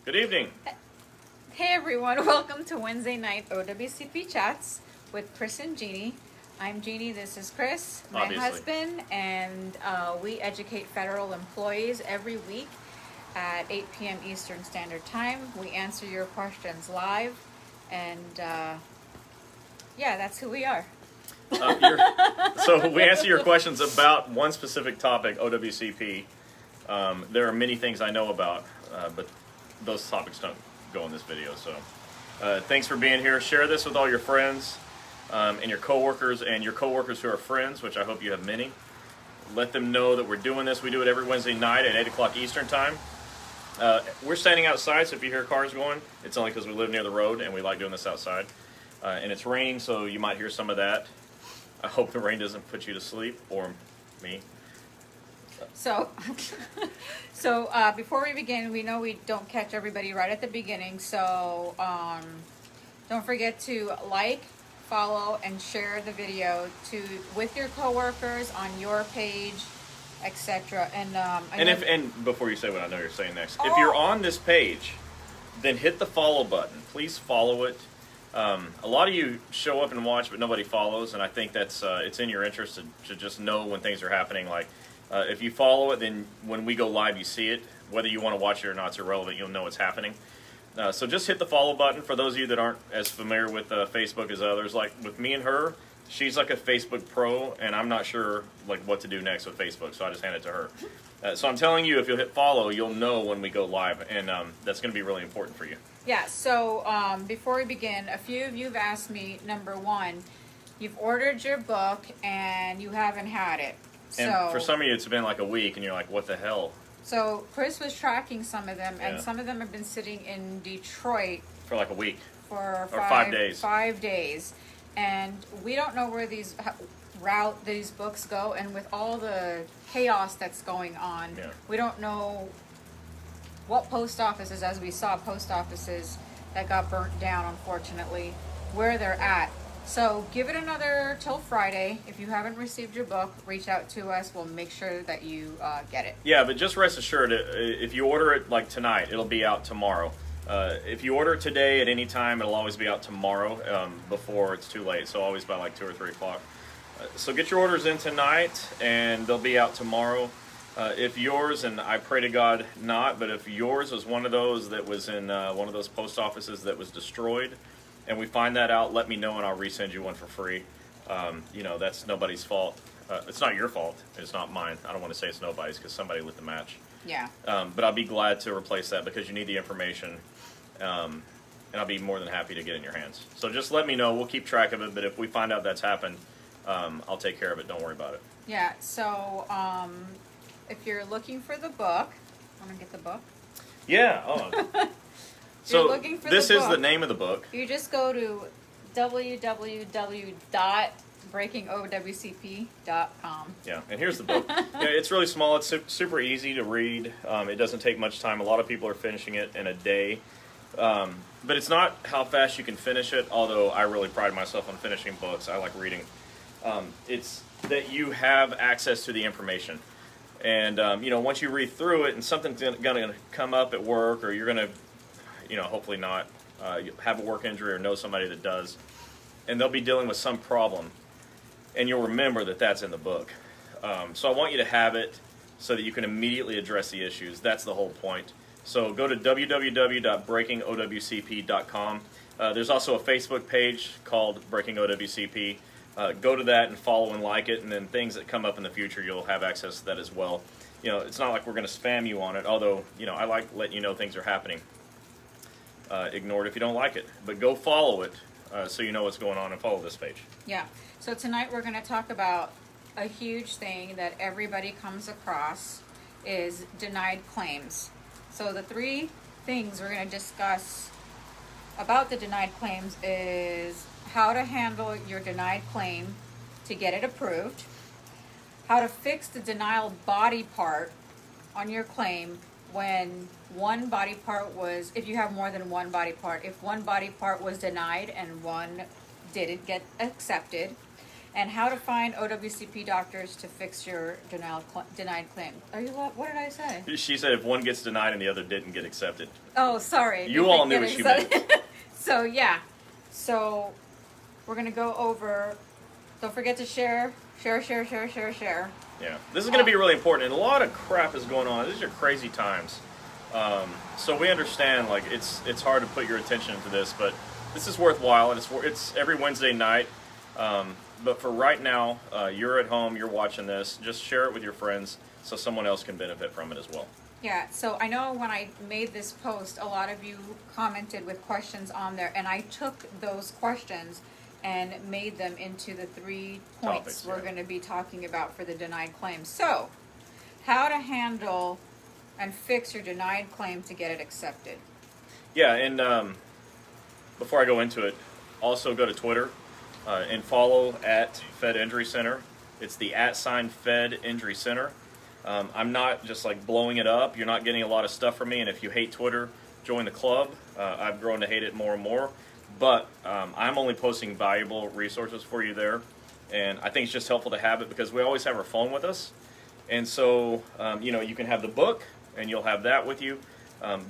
Good evening. Hey everyone, welcome to Wednesday night OWCP Chats with Chris and Gini. I'm Gini, this is Chris, my Obviously. husband, and we educate federal employees every week at 8 p.m. Eastern Standard Time. We answer your questions live, and yeah, that's who we are. So we answer your questions about one specific topic, OWCP. There are many things I know about, but those topics don't go in this video. So thanks for being here. Share this with all your friends and your coworkers who are friends, which I hope you have many. Let them know that we're doing this. We do it every Wednesday night at 8 o'clock Eastern Time. We're standing outside, so if you hear cars going, it's only because we live near the road and we like doing this outside. And it's raining, so you might hear some of that. I hope the rain doesn't put you to sleep, or me. So, before we begin, we know we don't catch everybody right at the beginning, so don't forget to like, follow, and share the video with your coworkers on your page, etc. And before you say what I know you're saying next, if you're on this page, then hit the follow button. Please follow it. A lot of you show up and watch, but nobody follows, and I think that's it's in your interest to just know when things are happening. Like, if you follow it, then when we go live, you see it. Whether you want to watch it or not, it's irrelevant. You'll know it's happening. So just hit the follow button. For those of you that aren't as familiar with Facebook as others, like with me and her, she's like a Facebook pro, and I'm not sure like what to do next with Facebook, so I just hand it to her. So I'm telling you, if you'll hit follow, you'll know when we go live, and that's going to be really important for you. Yeah, so before we begin, a few of you have asked me, number one, you've ordered your book and you haven't had it. And for some of you, it's been like a week, and you're like, what the hell? So Chris was tracking some of them, and some of them have been sitting in Detroit. For like a week. For 5 days. 5 days. And we don't know where these books go, and with all the chaos that's going on, we don't know what post offices, as we saw post offices that got burnt down, unfortunately, where they're at. So give it another till Friday. If you haven't received your book, reach out to us. We'll make sure that you get it. Yeah, but just rest assured, if you order it like tonight, it'll be out tomorrow. If you order it today at any time, it'll always be out tomorrow before it's too late, so always by like 2 or 3 o'clock. So get your orders in tonight, and they'll be out tomorrow. If yours, and I pray to God not, but if yours was one of those that was in one of those post offices that was destroyed, and we find that out, let me know and I'll resend you one for free. That's nobody's fault. It's not your fault. It's not mine. I don't want to say it's nobody's because somebody lit the match. Yeah. But I'll be glad to replace that because you need the information, and I'll be more than happy to get it in your hands. So just let me know. We'll keep track of it, but if we find out that's happened, I'll take care of it. Don't worry about it. Yeah, so if you're looking for the book, want to get the book? Yeah. Oh. So this is the name of the book. You just go to www.breakingowcp.com. Yeah, and here's the book. It's really small. It's super easy to read. It doesn't take much time. A lot of people are finishing it in a day. But it's not how fast you can finish it, although I really pride myself on finishing books. I like reading. It's that you have access to the information. And, once you read through it and something's going to come up at work, or you're going to, hopefully not have a work injury or know somebody that does, and they'll be dealing with some problem, and you'll remember that that's in the book. So I want you to have it so that you can immediately address the issues. That's the whole point. So go to www.breakingowcp.com. There's also a Facebook page called Breaking OWCP. Go to that and follow and like it, and then things that come up in the future, you'll have access to that as well. It's not like we're going to spam you on it, although, I like letting you know things are happening. Ignore it if you don't like it, but go follow it so you know what's going on and follow this page. Yeah, so tonight we're going to talk about a huge thing that everybody comes across is denied claims. So the 3 things we're going to discuss about the denied claims is how to handle your denied claim to get it approved, how to fix the denial body part on your claim when one body part was, if you have more than one body part, if one body part was denied and one didn't get accepted, and how to find OWCP doctors to fix your denied claim. Are you what did I say? She said if one gets denied and the other didn't get accepted. Oh, sorry. You all knew what she meant. So yeah, so we're gonna go over. Don't forget to share. Yeah, this is going to be really important, and a lot of crap is going on. These are crazy times. So we understand, like, it's hard to put your attention into this, but this is worthwhile, and it's every Wednesday night. But for right now, you're at home, you're watching this. Just share it with your friends so someone else can benefit from it as well. Yeah, so I know when I made this post, a lot of you commented with questions on there, and I took those questions and made them into the 3 points Topics, we're going to be talking about for the denied claim. So, how to handle and fix your denied claim to get it accepted. Yeah, and before I go into it, also go to Twitter and follow at Fed Injury Center. It's the @Fed Injury Center. I'm not just like blowing it up. You're not getting a lot of stuff from me, and if you hate Twitter, join the club. I've grown to hate it more and more. But I'm only posting valuable resources for you there, and I think it's just helpful to have it because we always have our phone with us, and so you can have the book and you'll have that with you.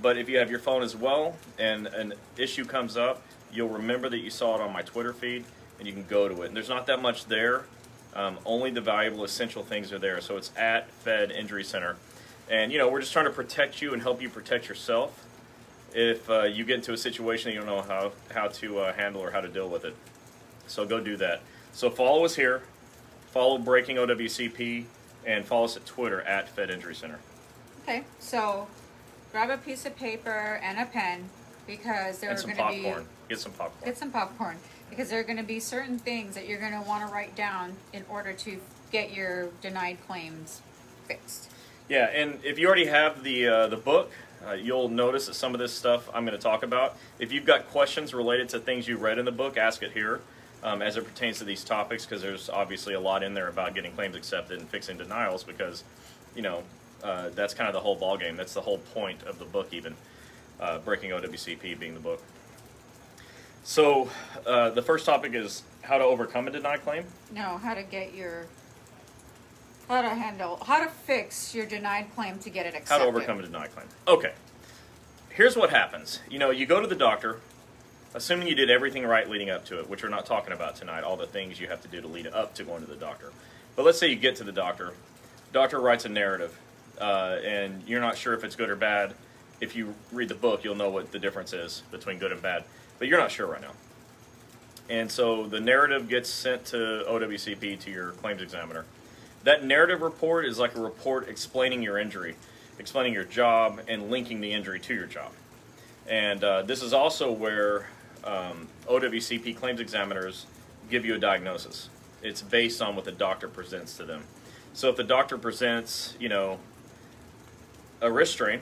But if you have your phone as well, and an issue comes up, you'll remember that you saw it on my Twitter feed, and you can go to it. And there's not that much there. Only the valuable, essential things are there. So it's @Fed Injury Center, and we're just trying to protect you and help you protect yourself. If you get into a situation and you don't know how to handle or how to deal with it. So go do that. So follow us here, follow Breaking OWCP, and follow us at Twitter @Fed Injury Center. Okay, so grab a piece of paper and a pen because there are going to be... Get some popcorn. Get some popcorn because there are going to be certain things that you're going to want to write down in order to get your denied claims fixed. Yeah, and if you already have the book, you'll notice that some of this stuff I'm going to talk about. If you've got questions related to things you read in the book, ask it here as it pertains to these topics, because there's obviously a lot in there about getting claims accepted and fixing denials, because that's kind of the whole ballgame. That's the whole point of the book, even Breaking OWCP being the book. So the first topic is how to overcome a denied claim. No, how to fix your denied claim to get it accepted. How to overcome a denied claim. Okay. Here's what happens. You go to the doctor, assuming you did everything right leading up to it, which we're not talking about tonight, all the things you have to do to lead up to going to the doctor. But let's say you get to the doctor. Doctor writes a narrative, and you're not sure if it's good or bad. If you read the book, you'll know what the difference is between good and bad. But you're not sure right now. And so the narrative gets sent to OWCP, to your claims examiner. That narrative report is like a report explaining your injury, explaining your job, and linking the injury to your job. And this is also where OWCP claims examiners give you a diagnosis. It's based on what the doctor presents to them. So if the doctor presents, a wrist strain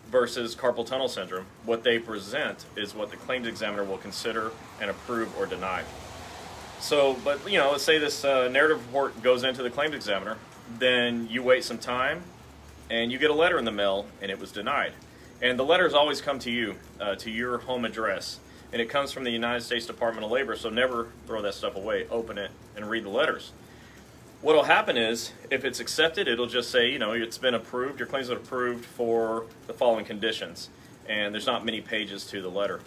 versus carpal tunnel syndrome, what they present is what the claims examiner will consider and approve or deny. So, but let's say this narrative report goes into the claims examiner, then you wait some time, and you get a letter in the mail, and it was denied. And the letters always come to you, to your home address, and it comes from the United States Department of Labor, so never throw that stuff away. Open it and read the letters. What will happen is, if it's accepted, it'll just say, it's been approved, your claim's been approved for the following conditions, and there's not many pages to the letter.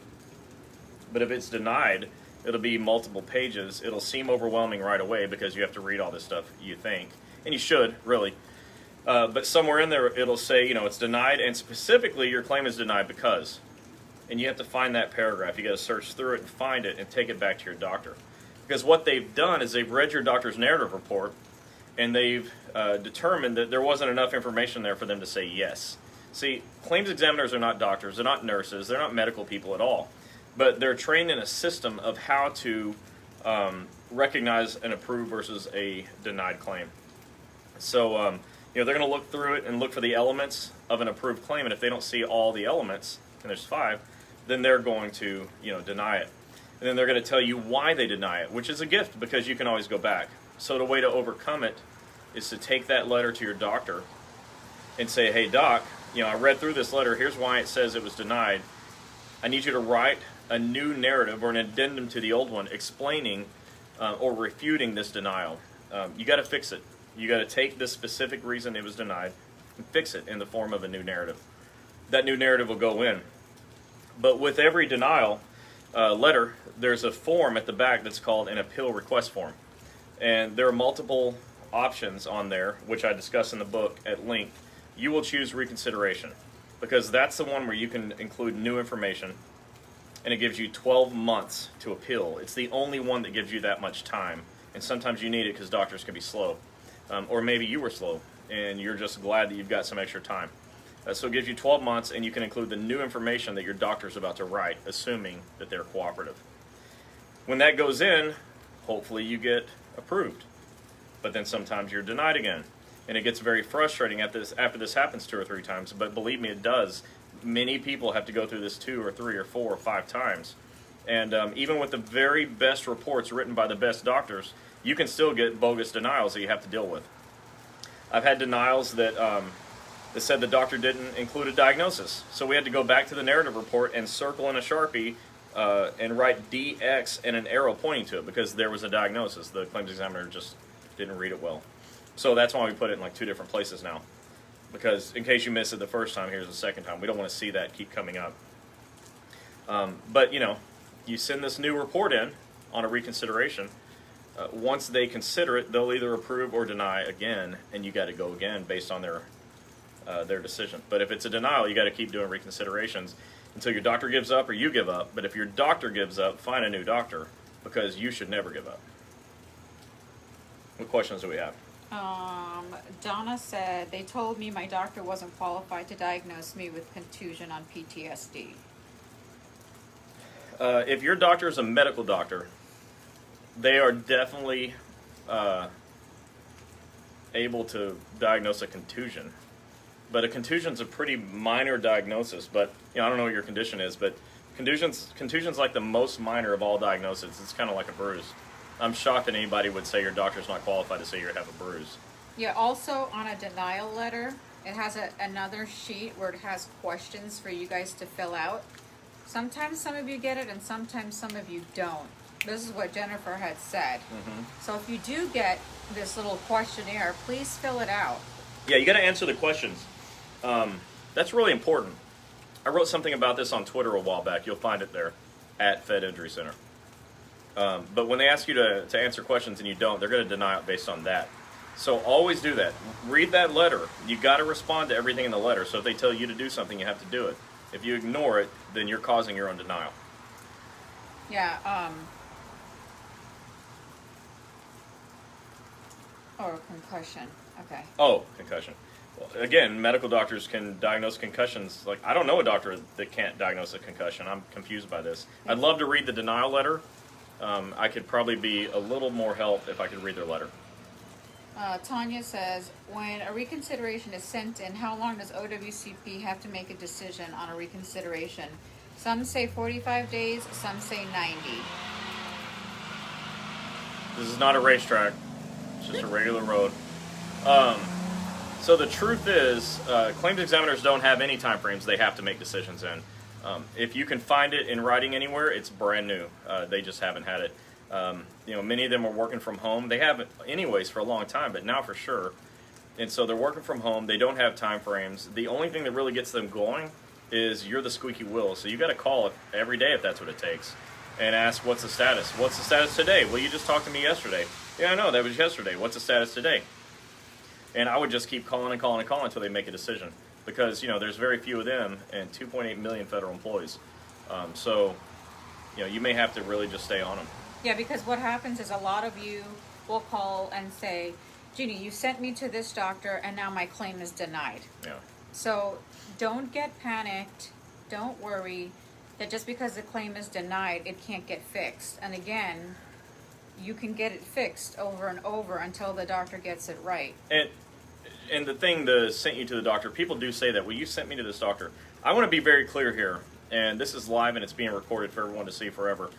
But if it's denied, it'll be multiple pages. It'll seem overwhelming right away because you have to read all this stuff, you think. And you should, really. But somewhere in there, it'll say, it's denied, and specifically, your claim is denied because. And you have to find that paragraph. You got to search through it and find it and take it back to your doctor. Because what they've done is they've read your doctor's narrative report, and they've determined that there wasn't enough information there for them to say yes. See, claims examiners are not doctors, they're not nurses, they're not medical people at all. But they're trained in a system of how to recognize an approved versus a denied claim. So, they're going to look through it and look for the elements of an approved claim, and if they don't see all the elements, and there's 5, then they're going to, deny it. And then they're going to tell you why they deny it, which is a gift because you can always go back. So the way to overcome it is to take that letter to your doctor and say, hey, doc, I read through this letter. Here's why it says it was denied. I need you to write a new narrative or an addendum to the old one explaining or refuting this denial. You got to fix it. You got to take this specific reason it was denied and fix it in the form of a new narrative. That new narrative will go in. But with every denial letter, there's a form at the back that's called an appeal request form. And there are multiple options on there, which I discuss in the book at length. You will choose reconsideration because that's the one where you can include new information, and it gives you 12 months to appeal. It's the only one that gives you that much time, and sometimes you need it because doctors can be slow. Or maybe you were slow, and you're just glad that you've got some extra time. So it gives you 12 months, and you can include the new information that your doctor's about to write, assuming that they're cooperative. When that goes in, hopefully you get approved. But then sometimes you're denied again. And it gets very frustrating after this happens 2 or 3 times. But believe me, it does. Many people have to go through this 2 or 3 or 4 or 5 times. And even with the very best reports written by the best doctors, you can still get bogus denials that you have to deal with. I've had denials that said the doctor didn't include a diagnosis. So we had to go back to the narrative report and circle in a Sharpie and write DX and an arrow pointing to it because there was a diagnosis. The claims examiner just didn't read it well. So that's why we put it in like 2 different places now. Because in case you missed it the first time, here's the second time. We don't want to see that keep coming up. But, you send this new report in on a reconsideration. Once they consider it, they'll either approve or deny again, and you got to go again based on their decision. But if it's a denial, you got to keep doing reconsiderations until your doctor gives up or you give up. But if your doctor gives up, find a new doctor because you should never give up. What questions do we have? Donna said, they told me my doctor wasn't qualified to diagnose me with contusion on PTSD. If your doctor is a medical doctor, they are definitely able to diagnose a contusion. But a contusion is a pretty minor diagnosis. But I don't know what your condition is, but contusion's like the most minor of all diagnoses. It's kind of like a bruise. I'm shocked that anybody would say your doctor's not qualified to say you have a bruise. Yeah, also on a denial letter, it has another sheet where it has questions for you guys to fill out. Sometimes some of you get it and sometimes some of you don't. This is what Jennifer had said. Mm-hmm. So if you do get this little questionnaire, please fill it out. Yeah, you got to answer the questions. That's really important. I wrote something about this on Twitter a while back. You'll find it there at Fed Injury Center. But when they ask you to answer questions and you don't, they're going to deny it based on that. So always do that. Read that letter. You got to respond to everything in the letter. So if they tell you to do something, you have to do it. If you ignore it, then you're causing your own denial. Yeah. Or concussion. Okay. Oh, concussion. Well, again, medical doctors can diagnose concussions. Like, I don't know a doctor that can't diagnose a concussion. I'm confused by this. I'd love to read the denial letter. I could probably be a little more help if I could read their letter. Tanya says, when a reconsideration is sent in, how long does OWCP have to make a decision on a reconsideration? Some say 45 days, some say 90. This is not a racetrack. It's just a regular road. So the truth is, claims examiners don't have any time frames they have to make decisions in. If you can find it in writing anywhere, it's brand new. They just haven't had it. Many of them are working from home. They haven't anyways for a long time, but now for sure. And so they're working from home. They don't have time frames. The only thing that really gets them going is you're the squeaky wheel. So you got to call every day if that's what it takes and ask, what's the status? What's the status today? Well, you just talked to me yesterday. Yeah, I know, that was yesterday. What's the status today? And I would just keep calling and calling and calling until they make a decision. Because, there's very few of them and 2.8 million federal employees. So you may have to really just stay on them. Yeah, because what happens is a lot of you will call and say, Gini, you sent me to this doctor and now my claim is denied. Yeah. So don't get panicked. Don't worry that just because the claim is denied, it can't get fixed. And again, you can get it fixed over and over until the doctor gets it right. And the thing that sent you to the doctor, people do say that, well, you sent me to this doctor. I want to be very clear here, and this is live and it's being recorded for everyone to see forever.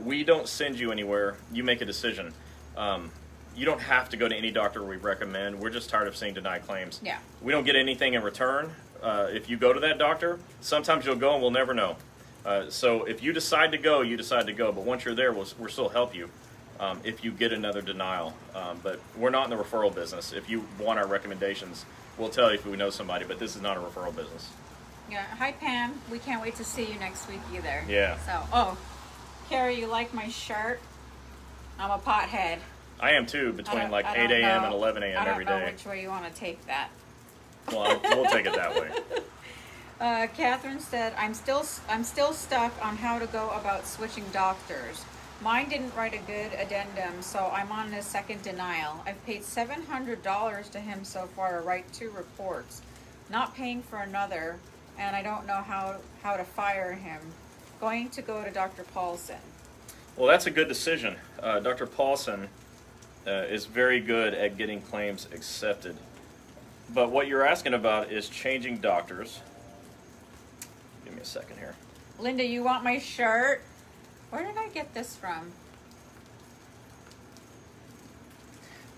We don't send you anywhere. You make a decision. You don't have to go to any doctor we recommend. We're just tired of seeing denied claims. Yeah. We don't get anything in return. If you go to that doctor, sometimes you'll go and we'll never know. So if you decide to go, you decide to go. But once you're there, we'll still help you. if you get another denial. But we're not in the referral business. If you want our recommendations, we'll tell you if we know somebody, but this is not a referral business. Yeah. Hi, Pam. We can't wait to see you next week either. Yeah. So, Carrie, you like my shirt? I'm a pothead. I am too, between I 8 don't a.m. know. and 11 a.m. every I don't know day. which way you want to take that. Well, we'll take it that way. Catherine said, I'm still stuck on how to go about switching doctors. Mine didn't write a good addendum, so I'm on his second denial. I've paid $700 to him so far to write 2 reports. Not paying for another, and I don't know how to fire him. Going to go to Dr. Paulson. Well, that's a good decision. Dr. Paulson is very good at getting claims accepted. But what you're asking about is changing doctors. Give me a second here. Linda, you want my shirt? Where did I get this from?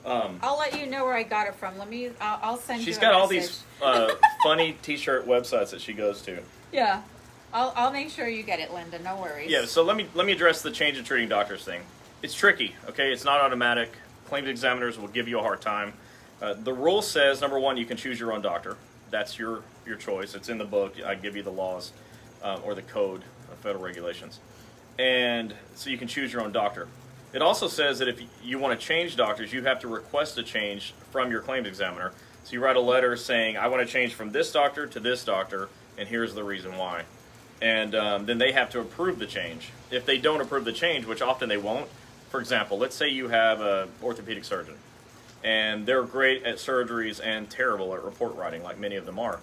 I'll let you know where I got it from. I'll send you a message. She's got all these funny t-shirt websites that she goes to. Yeah. I'll make sure you get it, Linda. No worries. Yeah, so let me address the change in treating doctors thing. It's tricky, okay? It's not automatic. Claims examiners will give you a hard time. The rule says, number one, you can choose your own doctor. That's your choice. It's in the book. I give you the laws or the code of federal regulations. And so you can choose your own doctor. It also says that if you want to change doctors, you have to request a change from your claims examiner. So you write a letter saying, I want to change from this doctor to this doctor, and here's the reason why. And then they have to approve the change. If they don't approve the change, which often they won't, for example, let's say you have an orthopedic surgeon, and they're great at surgeries and terrible at report writing, like many of them are.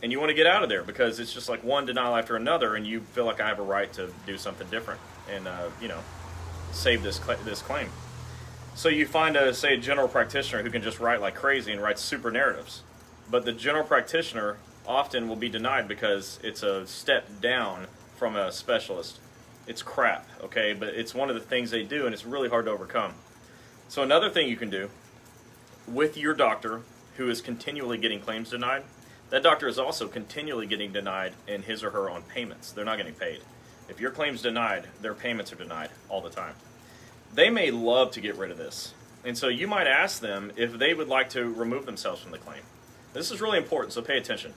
And you want to get out of there because it's just like one denial after another, and you feel like I have a right to do something different and save this claim. So you find a general practitioner who can just write like crazy and write super narratives, but the general practitioner often will be denied because it's a step down from a specialist. It's crap, okay, but it's one of the things they do, and it's really hard to overcome. So another thing you can do with your doctor who is continually getting claims denied, that doctor is also continually getting denied in his or her own payments. They're not getting paid. If your claim's denied, their payments are denied all the time. They may love to get rid of this, and so you might ask them if they would like to remove themselves from the claim. This is really important, so pay attention.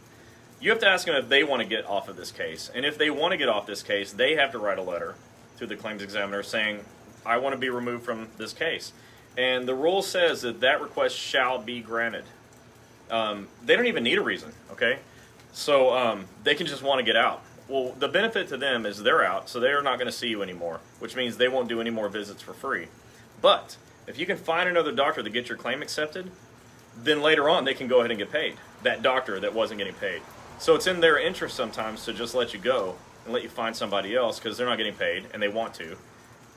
You have to ask them if they want to get off of this case, and if they want to get off this case, they have to write a letter to the claims examiner saying, I want to be removed from this case. And the rule says that request shall be granted. They don't even need a reason, okay? So they can just want to get out. Well, the benefit to them is they're out, so they're not going to see you anymore, which means they won't do any more visits for free. But if you can find another doctor to get your claim accepted, then later on they can go ahead and get paid. That doctor that wasn't getting paid. So it's in their interest sometimes to just let you go and let you find somebody else because they're not getting paid and they want to.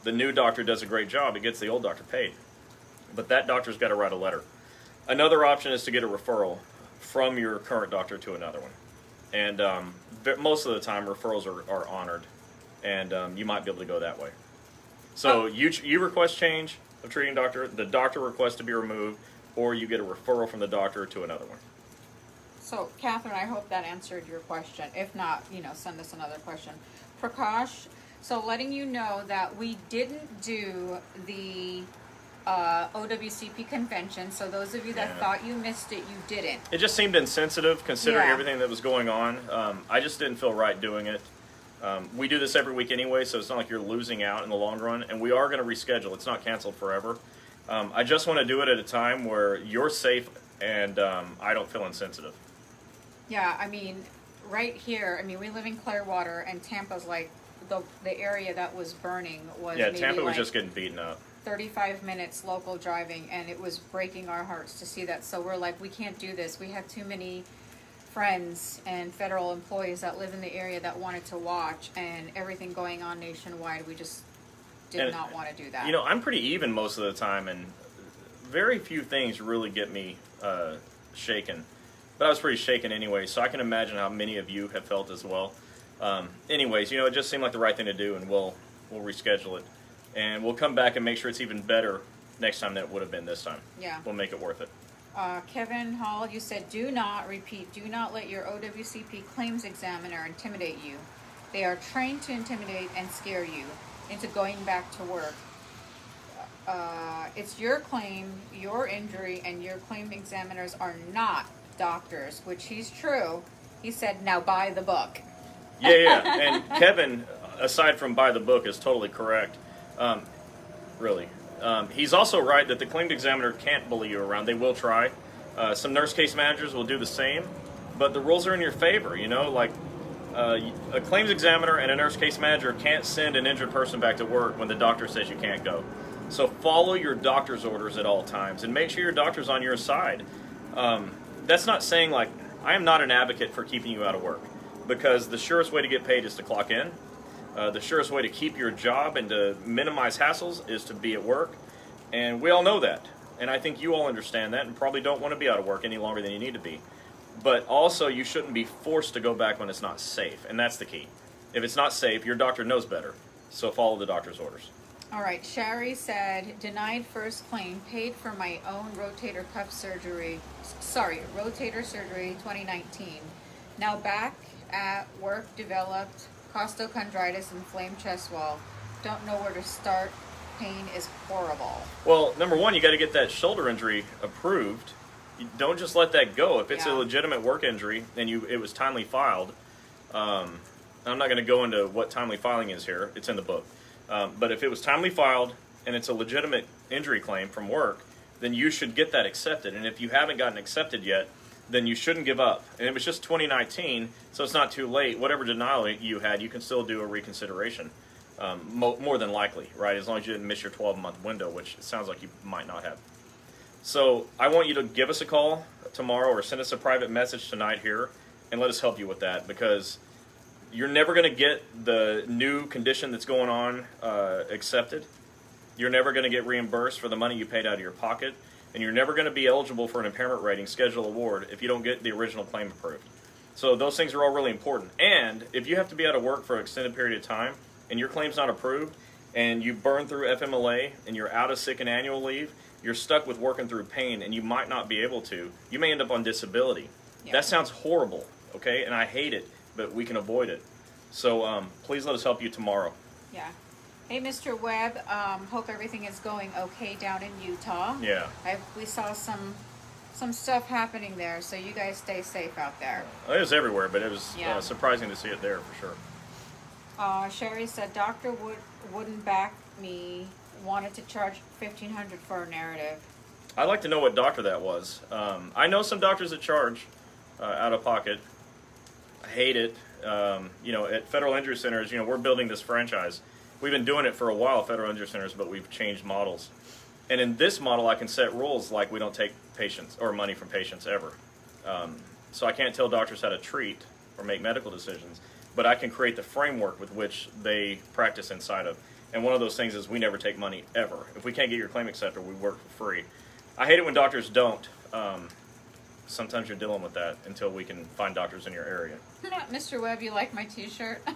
The new doctor does a great job. It gets the old doctor paid. But that doctor's got to write a letter. Another option is to get a referral from your current doctor to another one. And most of the time referrals are honored, and you might be able to go that way. So you request change of treating doctor, the doctor requests to be removed, or you get a referral from the doctor to another one. So, Catherine, I hope that answered your question. If not, send us another question. Prakash, so letting you know that we didn't do the OWCP convention. So those of you that thought you missed it, you didn't. It just seemed insensitive considering everything that was going on. I just didn't feel right doing it. We do this every week anyway, so it's not like you're losing out in the long run. And we are going to reschedule. It's not canceled forever. I just want to do it at a time where you're safe and I don't feel insensitive. Yeah, I mean, right here, we live in Clearwater, and Tampa's like the area that was burning was maybe Tampa was just getting beaten up. 35 minutes local driving, and it was breaking our hearts to see that. So we're like, we can't do this. We have too many friends and federal employees that live in the area that wanted to watch, and everything going on nationwide, we just did not want to do that. I'm pretty even most of the time, and very few things really get me shaken. But I was pretty shaken anyway, so I can imagine how many of you have felt as well. Anyways, it just seemed like the right thing to do, and we'll reschedule it. And we'll come back and make sure it's even better next time than it would have been this time. Yeah. We'll make it worth it. Kevin Hall, you said, do not let your OWCP claims examiner intimidate you. They are trained to intimidate and scare you into going back to work. it's your claim, your injury, and your claim examiners are not doctors, which he's true. He said, now buy the book. Yeah. And Kevin, aside from buy the book, is totally correct. Really. He's also right that the claimed examiner can't bully you around. They will try. Some nurse case managers will do the same, but the rules are in your favor. You know, like a claims examiner and a nurse case manager can't send an injured person back to work when the doctor says you can't go. So follow your doctor's orders at all times and make sure your doctor's on your side. That's not saying, like, I am not an advocate for keeping you out of work, because the surest way to get paid is to clock in. The surest way to keep your job and to minimize hassles is to be at work. And we all know that. And I think you all understand that and probably don't want to be out of work any longer than you need to be. But also, you shouldn't be forced to go back when it's not safe. And that's the key. If it's not safe, your doctor knows better. So follow the doctor's orders. All right, Shari said, denied first claim, paid for my own rotator surgery 2019. Now back at work, developed costochondritis, inflamed chest wall. Don't know where to start. Pain is horrible. Well, number one, you got to get that shoulder injury approved. You don't just let that go. If it's a legitimate work injury and it was timely filed, I'm not going to go into what timely filing is here. It's in the book. But if it was timely filed and it's a legitimate injury claim from work, then you should get that accepted. And if you haven't gotten accepted yet, then you shouldn't give up. And it was just 2019, so it's not too late. Whatever denial you had, you can still do a reconsideration, more than likely, right? As long as you didn't miss your 12-month window, which it sounds like you might not have. So I want you to give us a call tomorrow or send us a private message tonight here and let us help you with that, because you're never going to get the new condition that's going on accepted. You're never going to get reimbursed for the money you paid out of your pocket. And you're never going to be eligible for an impairment rating schedule award if you don't get the original claim approved. So those things are all really important. And if you have to be out of work for an extended period of time and your claim's not approved and you burn through FMLA and you're out of sick and annual leave, you're stuck with working through pain and you might not be able to. You may end up on disability. Yeah. That sounds horrible, okay? And I hate it, but we can avoid it. So please let us help you tomorrow. Yeah. Hey, Mr. Webb, hope everything is going okay down in Utah. Yeah. We saw some stuff happening there, so you guys stay safe out there. It was everywhere, but it was surprising to see it there for sure. Sherry said, doctor wouldn't back me, wanted to charge $1,500 for a narrative. I'd like to know what doctor that was. I know some doctors that charge out of pocket. I hate it. At Federal Injury Centers, we're building this franchise. We've been doing it for a while, Federal Injury Centers, but we've changed models. And in this model, I can set rules like we don't take patients or money from patients ever. So I can't tell doctors how to treat or make medical decisions, but I can create the framework with which they practice inside of. And one of those things is we never take money ever. If we can't get your claim accepted, we work for free. I hate it when doctors don't. Sometimes you're dealing with that until we can find doctors in your area. Mr. Webb, you like my t-shirt?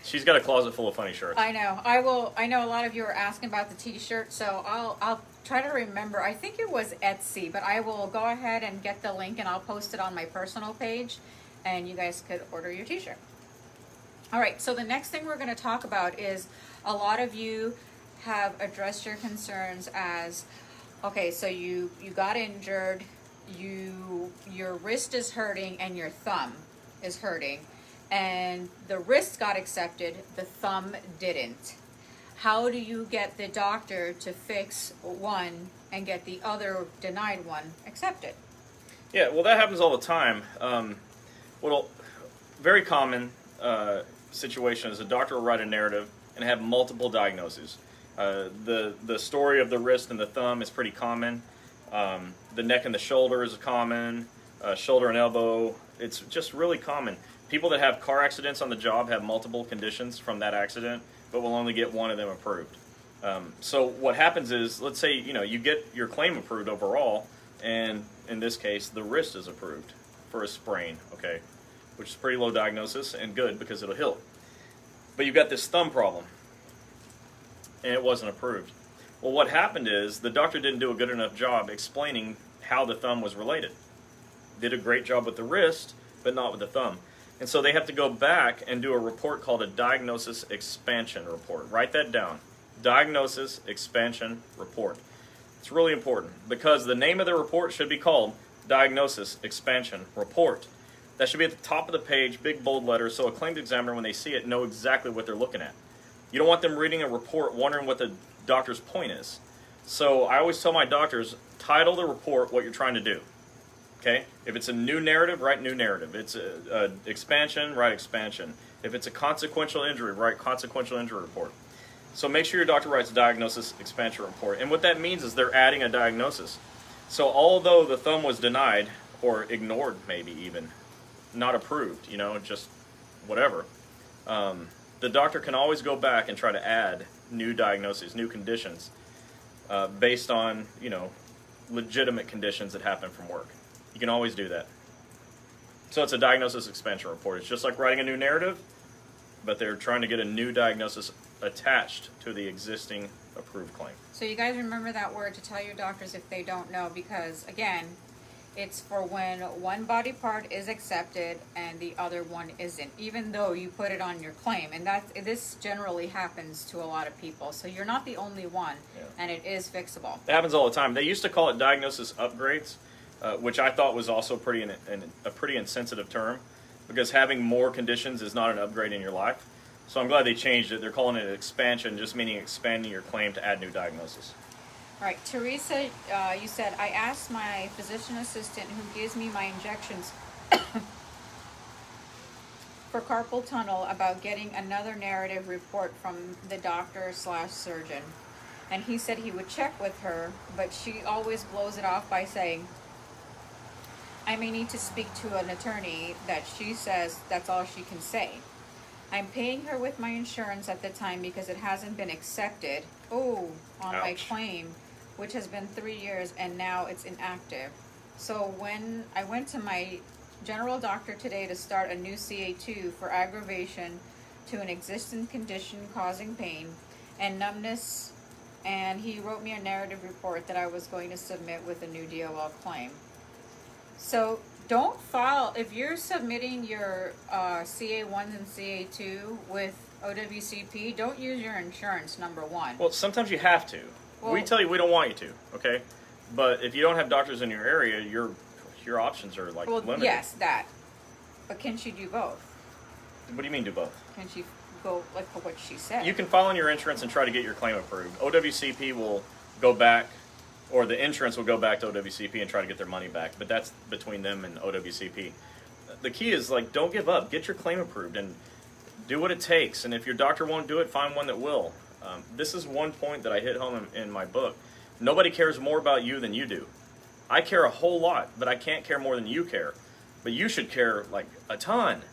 She's got a closet full of funny shirts. I know. I know a lot of you are asking about the t-shirt, so I'll try to remember. I think it was Etsy, but I will go ahead and get the link and I'll post it on my personal page, and you guys could order your t-shirt. All right, so the next thing we're going to talk about is a lot of you have addressed your concerns as, okay, so you got injured, your wrist is hurting and your thumb is hurting. And the wrist got accepted, the thumb didn't. How do you get the doctor to fix one and get the other denied one accepted? Yeah, well, that happens all the time. Very common situation is a doctor will write a narrative and have multiple diagnoses. The story of the wrist and the thumb is pretty common. The neck and the shoulder is common. Shoulder and elbow, it's just really common. People that have car accidents on the job have multiple conditions from that accident, but will only get one of them approved. So what happens is, let's say you get your claim approved overall, and in this case, the wrist is approved for a sprain, okay, which is pretty low diagnosis and good because it'll heal. But you've got this thumb problem, and it wasn't approved. Well, what happened is the doctor didn't do a good enough job explaining how the thumb was related. Did a great job with the wrist, but not with the thumb. And so they have to go back and do a report called a diagnosis expansion report. Write that down. Diagnosis Expansion Report. It's really important because the name of the report should be called Diagnosis Expansion Report. That should be at the top of the page, big bold letters, so a claims examiner, when they see it, know exactly what they're looking at. You don't want them reading a report wondering what the doctor's point is. So I always tell my doctors, title the report what you're trying to do. Okay? If it's a new narrative, write new narrative. It's a expansion, write expansion. If it's a consequential injury, write consequential injury report. So make sure your doctor writes a diagnosis expansion report. And what that means is they're adding a diagnosis. So although the thumb was denied, or ignored maybe even, not approved, just whatever, the doctor can always go back and try to add new diagnoses, new conditions, based on, legitimate conditions that happen from work. You can always do that. So it's a diagnosis expansion report. It's just like writing a new narrative, but they're trying to get a new diagnosis attached to the existing approved claim. So you guys remember that word to tell your doctors if they don't know, because again, it's for when one body part is accepted and the other one isn't, even though you put it on your claim. And this generally happens to a lot of people. So you're not the only one, and it is fixable. It happens all the time. They used to call it diagnosis upgrades, which I thought was also a pretty insensitive term, because having more conditions is not an upgrade in your life. So I'm glad they changed it. They're calling it an expansion, just meaning expanding your claim to add new diagnosis. All right, Teresa, you said, I asked my physician assistant who gives me my injections for carpal tunnel about getting another narrative report from the doctor/surgeon. And he said he would check with her, but she always blows it off by saying, I may need to speak to an attorney, that she says that's all she can say. I'm paying her with my insurance at the time because it hasn't been accepted. On my claim, which has been 3 years, and now it's inactive. So when I went to my general doctor today to start a new CA2 for aggravation to an existing condition causing pain and numbness, and he wrote me a narrative report that I was going to submit with a new DOL claim. So don't file, if you're submitting your CA1s and CA2 with OWCP, don't use your insurance, number one. Well, sometimes you have to. We tell you we don't want you to, okay? But if you don't have doctors in your area, your options are limited. Yes, that. But can she do both? What do you mean do both? Can she go for what she said? You can file on your insurance and try to get your claim approved. OWCP will go back, or the insurance will go back to OWCP and try to get their money back. But that's between them and OWCP. The key is, don't give up. Get your claim approved and do what it takes. And if your doctor won't do it, find one that will. This is one point that I hit home in my book. Nobody cares more about you than you do. I care a whole lot, but I can't care more than you care. But you should care a ton,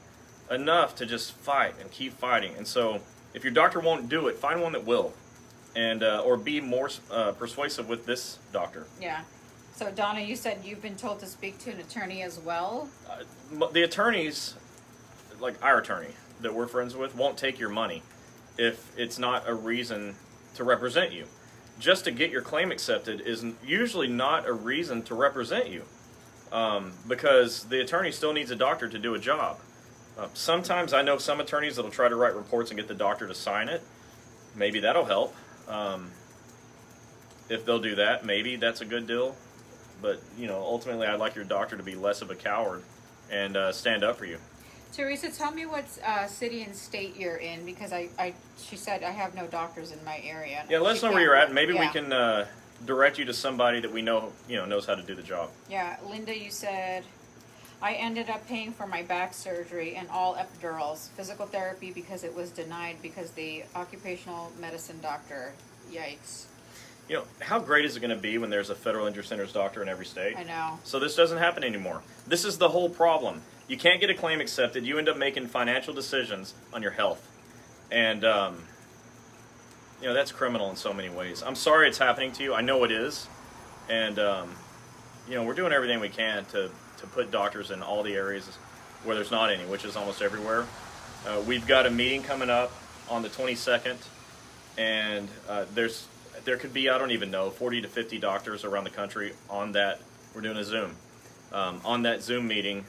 enough to just fight and keep fighting. And so if your doctor won't do it, find one that will, and or be more persuasive with this doctor. Yeah. So Donna, you said you've been told to speak to an attorney as well? The attorneys, like our attorney that we're friends with, won't take your money if it's not a reason to represent you. Just to get your claim accepted is usually not a reason to represent you, because the attorney still needs a doctor to do a job. Sometimes I know some attorneys that'll try to write reports and get the doctor to sign it. Maybe that'll help. If they'll do that, maybe that's a good deal. But ultimately, I'd like your doctor to be less of a coward and stand up for you. Teresa, tell me what city and state you're in, because she said I have no doctors in my area. Yeah, let us know where you're at. Maybe we can direct you to somebody that we know, knows how to do the job. Yeah, Linda, you said I ended up paying for my back surgery and all epidurals, physical therapy because it was denied because the occupational medicine doctor. Yikes. How great is it going to be when there's a federal injury centers doctor in every state? I know. So this doesn't happen anymore. This is the whole problem. You can't get a claim accepted. You end up making financial decisions on your health. And, that's criminal in so many ways. I'm sorry it's happening to you. I know it is. And, we're doing everything we can to put doctors in all the areas where there's not any, which is almost everywhere. We've got a meeting coming up on the 22nd. And there could be, I don't even know, 40 to 50 doctors around the country on that. We're doing a Zoom. On that Zoom meeting,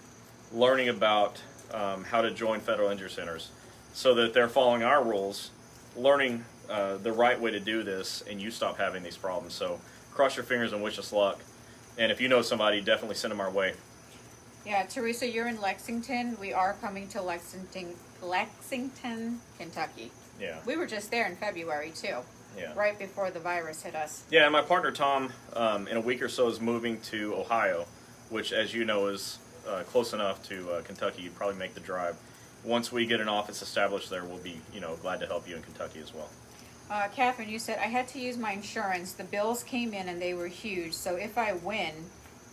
learning about how to join federal injury centers so that they're following our rules, learning the right way to do this, and you stop having these problems. So cross your fingers and wish us luck. And if you know somebody, definitely send them our way. Yeah, Teresa, you're in Lexington. We are coming to Lexington, Kentucky. Yeah. We were just there in February too. Yeah. Right before the virus hit us. Yeah, and my partner Tom, in a week or so, is moving to Ohio, which, as you know, is close enough to Kentucky. You'd probably make the drive. Once we get an office established there, we'll be, glad to help you in Kentucky as well. Catherine, you said, I had to use my insurance. The bills came in and they were huge. So if I win,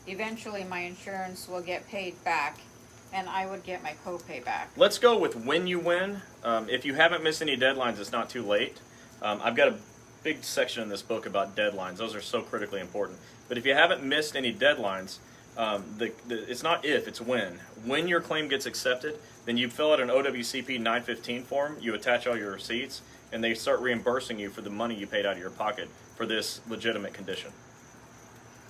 eventually my insurance will get paid back and I would get my copay back. Let's go with when you win. If you haven't missed any deadlines, it's not too late. I've got a big section in this book about deadlines. Those are so critically important. But if you haven't missed any deadlines, it's not if, it's when. When your claim gets accepted, then you fill out an OWCP 915 form, you attach all your receipts, and they start reimbursing you for the money you paid out of your pocket for this legitimate condition.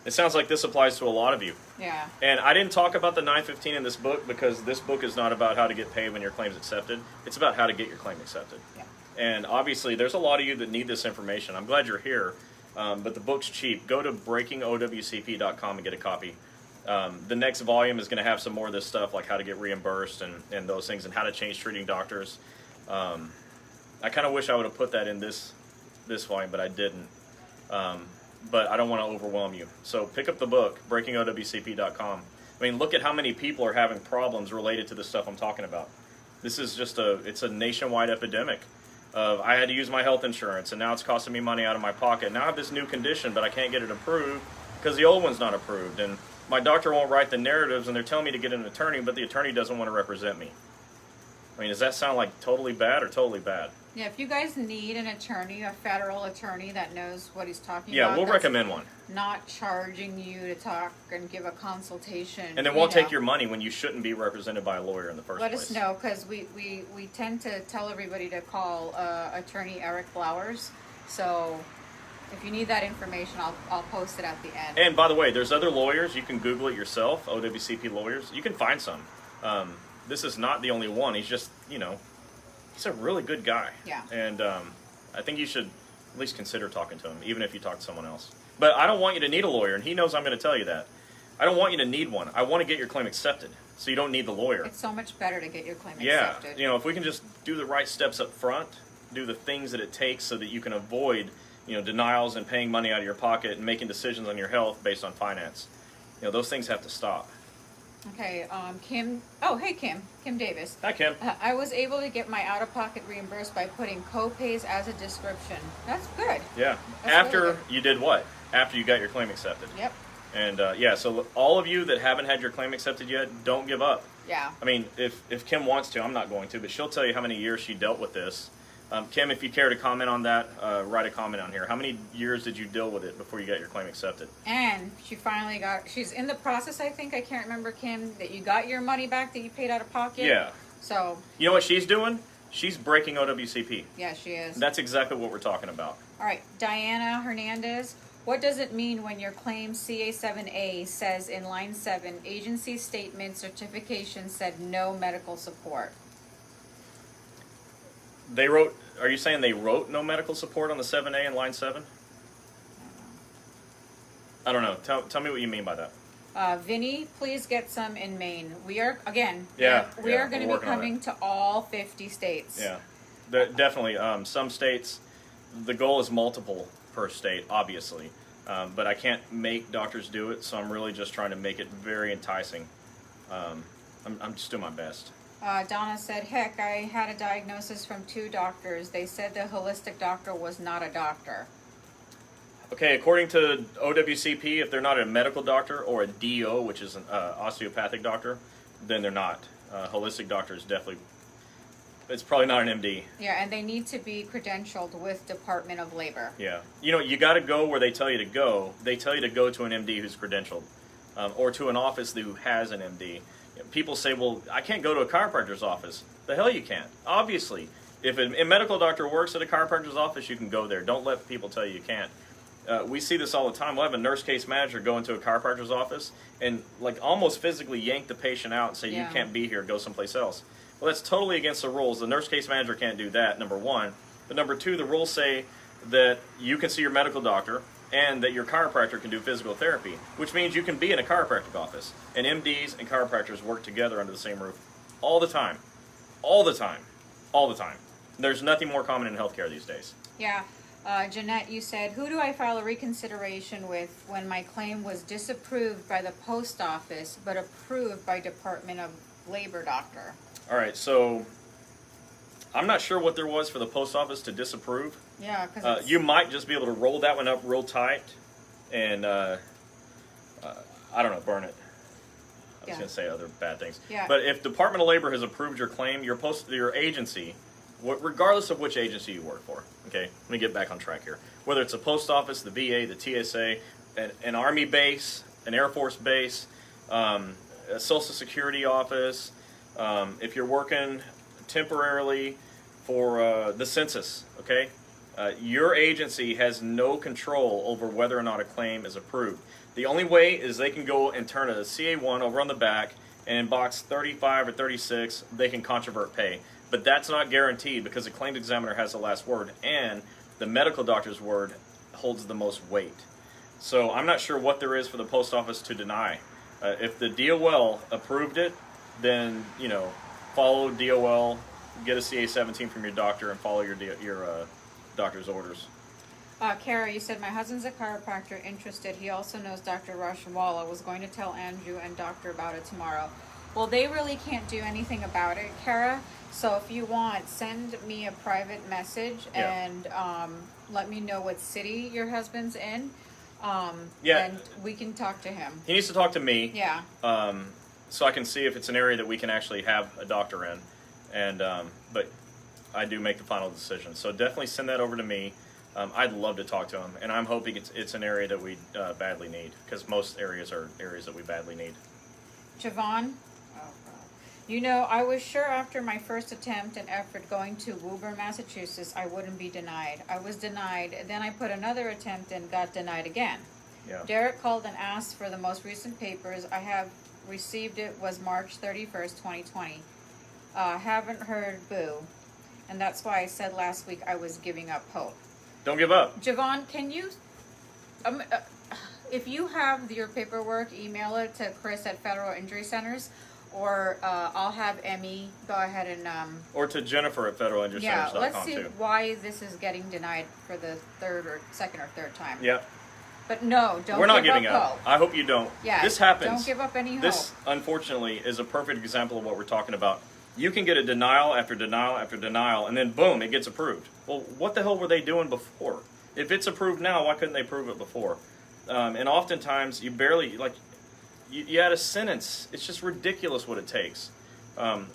It sounds like this applies to a lot of you. Yeah. And I didn't talk about the 915 in this book because this book is not about how to get paid when your claim is accepted. It's about how to get your claim accepted. Yeah. And obviously, there's a lot of you that need this information. I'm glad you're here, but the book's cheap. Go to breakingowcp.com and get a copy. The next volume is going to have some more of this stuff, like how to get reimbursed and those things, and how to change treating doctors. I kind of wish I would have put that in this volume, but I didn't. But I don't want to overwhelm you. So pick up the book, breakingowcp.com. I mean, look at how many people are having problems related to the stuff I'm talking about. This is just it's a nationwide epidemic. I had to use my health insurance, and now it's costing me money out of my pocket. Now I have this new condition, but I can't get it approved because the old one's not approved. And my doctor won't write the narratives, and they're telling me to get an attorney, but the attorney doesn't want to represent me. I mean, does that sound like totally bad or totally bad? Yeah, if you guys need an attorney, a federal attorney that knows what he's talking Yeah, about. we'll recommend one. Not charging you to talk and give a consultation. And then won't take your money when you shouldn't be represented by a lawyer in the first place. Let us know, because we tend to tell everybody to call attorney Eric Flowers. So if you need that information, I'll post it at the end. And by the way, there's other lawyers. You can Google it yourself, OWCP lawyers. You can find some. This is not the only one. He's just, he's a really good guy. Yeah. And I think you should at least consider talking to him, even if you talk to someone else. But I don't want you to need a lawyer, and he knows I'm going to tell you that. I don't want you to need one. I want to get your claim accepted, so you don't need the lawyer. It's so much better to get your claim accepted. Yeah, if we can just do the right steps up front, do the things that it takes so that you can avoid, denials and paying money out of your pocket and making decisions on your health based on finance. Those things have to stop. Okay, Kim. Oh, hey, Kim. Kim Davis. Hi, Kim. I was able to get my out-of-pocket reimbursed by putting co-pays as a description. That's good. Yeah. That's After really good. you did what? After you got your claim accepted. Yep. And so all of you that haven't had your claim accepted yet, don't give up. Yeah. I mean, if Kim wants to, I'm not going to, but she'll tell you how many years she dealt with this. Kim, if you care to comment on that, write a comment on here. How many years did you deal with it before you got your claim accepted? And she finally she's in the process, I think, I can't remember, Kim, that you got your money back that you paid out of pocket. Yeah. So. You know what she's doing? She's breaking OWCP. Yeah, she is. That's exactly what we're talking about. All right, Diana Hernandez. What does it mean when your claim CA7A says in line 7, agency statement certification said no medical support? Are you saying they wrote no medical support on the 7A in line 7? I don't know. Tell me what you mean by that. Vinny, please get some in Maine. We are, again, we are going to be coming to all 50 states. Yeah, definitely. Some states, the goal is multiple per state, obviously. But I can't make doctors do it, so I'm really just trying to make it very enticing. I'm just doing my best. Donna said, heck, I had a diagnosis from 2 doctors. They said the holistic doctor was not a doctor. Okay, according to OWCP, if they're not a medical doctor or a DO, which is an osteopathic doctor, then they're not. Holistic doctor is definitely, it's probably not an MD. Yeah, and they need to be credentialed with Department of Labor. Yeah. You got to go where they tell you to go. They tell you to go to an MD who's credentialed, or to an office who has an MD. People say, well, I can't go to a chiropractor's office. The hell you can't. Obviously, if a medical doctor works at a chiropractor's office, you can go there. Don't let people tell you can't. We see this all the time. We'll have a nurse case manager go into a chiropractor's office and almost physically yank the patient out and say, you can't be here, go someplace else. Well, that's totally against the rules. The nurse case manager can't do that, number one. But number two, the rules say that you can see your medical doctor and that your chiropractor can do physical therapy, which means you can be in a chiropractic office. And MDs and chiropractors work together under the same roof all the time. All the time. All the time. There's nothing more common in healthcare these days. Yeah. Jeanette, you said, who do I file a reconsideration with when my claim was disapproved by the post office but approved by Department of Labor doctor? All right, so I'm not sure what there was for the post office to disapprove. Yeah, because you might just be able to roll that one up real tight and, I don't know, burn it. I was going to say other bad things. Yeah. But if Department of Labor has approved your claim, your agency, regardless of which agency you work for, okay, let me get back on track here. Whether it's a post office, the VA, the TSA, an Army base, an Air Force base, a Social Security office, if you're working temporarily for the census, okay, your agency has no control over whether or not a claim is approved. The only way is they can go and turn a CA1 over on the back, and in box 35 or 36, they can controvert pay. But that's not guaranteed because the claims examiner has the last word, and the medical doctor's word holds the most weight. So I'm not sure what there is for the post office to deny. If the DOL approved it, then, you know, follow DOL, get a CA17 from your doctor, and follow your doctor's orders. Kara, you said, my husband's a chiropractor interested. He also knows Dr. Rashwala. Was going to tell Andrew and doctor about it tomorrow. Well, they really can't do anything about it, Kara. So if you want, send me a private message and let me know what city your husband's in. And we can talk to him. He needs to talk to me. Yeah. So I can see if it's an area that we can actually have a doctor in. And but I do make the final decision. So definitely send that over to me. I'd love to talk to him, and I'm hoping it's an area that we badly need, because most areas are areas that we badly need. Javon, you know, I was sure after my first attempt and effort going to Woburn, Massachusetts, I wouldn't be denied. I was denied, then I put another attempt and got denied again. Yeah. Derek called and asked for the most recent papers. I have received it, was March 31st, 2020. Haven't heard boo, and that's why I said last week I was giving up hope. Don't give up. Javon, can you, if you have your paperwork, email it to Chris at Federal Injury Centers, or I'll have Emmy go ahead and... or to Jennifer at federalinjurycenters.com yeah, let's see too. why this is getting denied for the second or third time. Yeah. But no, don't We're not give giving up. hope. I hope you don't. Yeah, this happens. Don't give up any hope. This, unfortunately, is a perfect example of what we're talking about. You can get a denial after denial after denial, and then boom, it gets approved. Well, what the hell were they doing before? If it's approved now, why couldn't they prove it before? And oftentimes, you barely, like, you add a sentence. It's just ridiculous what it takes.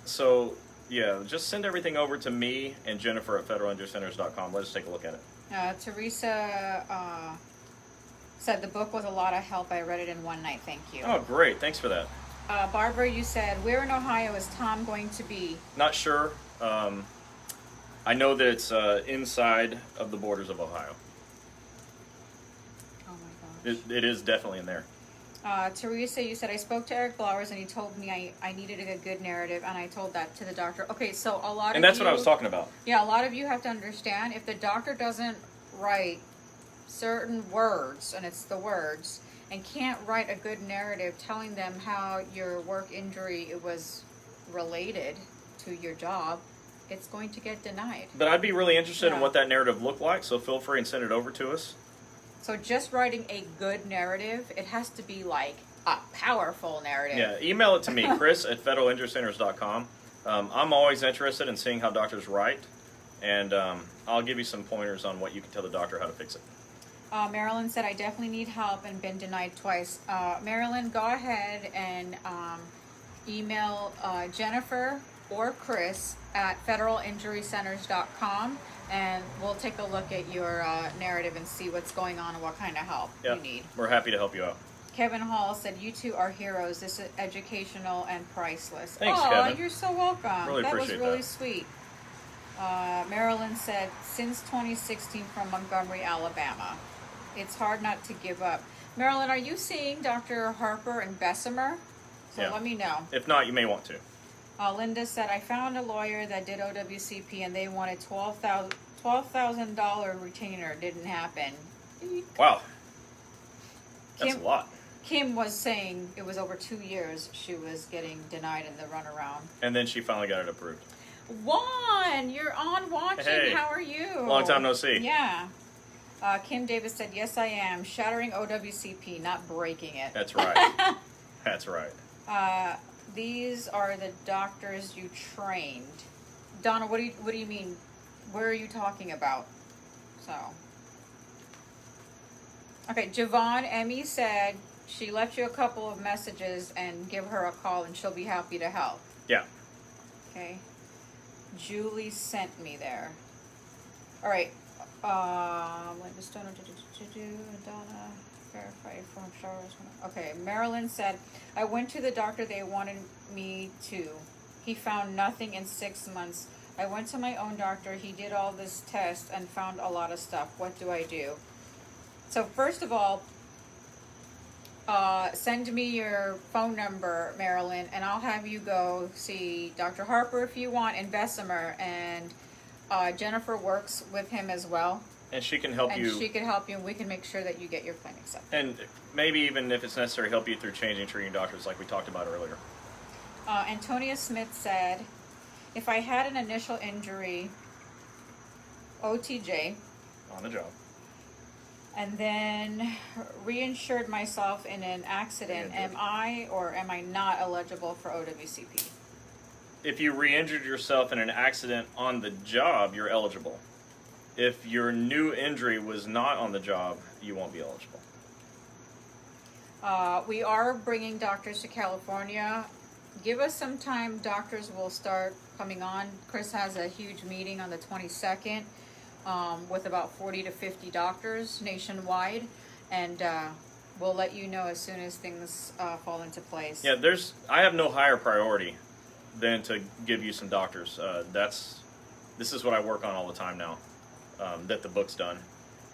So, yeah, just send everything over to me and Jennifer at federalinjurycenters.com. Let us take a look at it. Teresa said the book was a lot of help. I read it in one night. Thank you. Oh, great. Thanks for that. Barbara, you said, where in Ohio is Tom going to be? Not sure. I know that it's inside of the borders of Ohio. Oh my gosh. It is definitely in there. Teresa, you said, I spoke to Eric Blowers and he told me I needed a good narrative, and I told that to the doctor. Okay, so a lot of And that's what I was talking about. Yeah, a lot of you have to understand, if the doctor doesn't write certain words, and it's the words, and can't write a good narrative telling them how your work injury was related to your job, it's going to get denied. But I'd be really interested in what that narrative looked like, so feel free and send it over to us. So just writing a good narrative, it has to be like a powerful narrative. Yeah, email it to me, Chris at federalinjurycenters.com. I'm always interested in seeing how doctors write, and I'll give you some pointers on what you can tell the doctor how to fix it. Marilyn said, I definitely need help and been denied twice. Marilyn, go ahead and email Jennifer or Chris at federalinjurycenters.com, and we'll take a look at your narrative and see what's going on and what kind of help you need. We're happy to help you out. Kevin Hall said, you two are heroes. This is educational and priceless. Thanks, oh, Kevin. You're so welcome. Really that was appreciate really that. sweet. Marilyn said, since 2016 from Montgomery, Alabama. It's hard not to give up. Marilyn, are you seeing Dr. Harper and Bessemer? So let me know. If not, you may want to. Linda said, I found a lawyer that did OWCP and they wanted $12,000 retainer didn't happen. Wow. That's Kim- a lot. Kim was saying it was over 2 years she was getting denied in the runaround. And then she finally got it approved. Juan, you're on watching. Hey. How are you? Long time no see. Yeah. Kim Davis said, yes, I am. Shattering OWCP, not breaking it. That's right. That's right. These are the doctors you trained. Donna, what do you mean? Where are you talking about? So. Okay, Javon Emmy said she left you a couple of messages and give her a call and she'll be happy to help. Yeah. Okay. Julie sent me there. All right. Donna, verify from Charles. Okay. Marilyn said, I went to the doctor they wanted me to. He found nothing in 6 months. I went to my own doctor. He did all this test and found a lot of stuff. What do I do? So first of all, send me your phone number, Marilyn, and I'll have you go see Dr. Harper if you want in Bessemer, and Jennifer works with him as well. And she can help you. And she can help you, and we can make sure that you get your claim accepted. And maybe even if it's necessary, help you through changing treating doctors like we talked about earlier. Antonia Smith said, if I had an initial injury, OTJ, On the job. and then reinsured myself in an accident, am I or am I not eligible for OWCP? If you re-injured yourself in an accident on the job, you're eligible. If your new injury was not on the job, you won't be eligible. We are bringing doctors to California. Give us some time. Doctors will start coming on. Chris has a huge meeting on the 22nd with about 40 to 50 doctors nationwide. And we'll let you know as soon as things fall into place. Yeah, I have no higher priority than to give you some doctors. This is what I work on all the time now, that the book's done.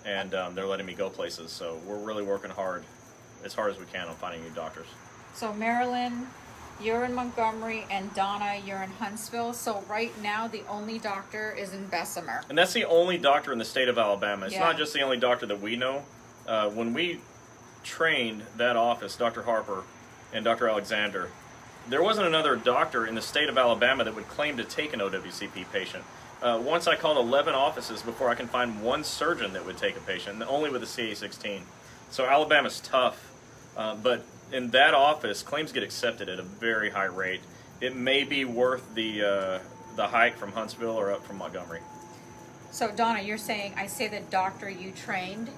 And they're letting me go places. So we're really working as hard as we can on finding new doctors. So Marilyn, you're in Montgomery, and Donna, you're in Huntsville. So right now, the only doctor is in Bessemer. And that's the only doctor in the state of Alabama. It's Yeah. not just the only doctor that we know. When we trained that office, Dr. Harper and Dr. Alexander, there wasn't another doctor in the state of Alabama that would claim to take an OWCP patient. Once I called 11 offices before I can find one surgeon that would take a patient, and only with a CA-16. So Alabama's tough, but in that office, claims get accepted at a very high rate. It may be worth the hike from Huntsville or up from Montgomery. So Donna, you're saying I say the doctor you trained,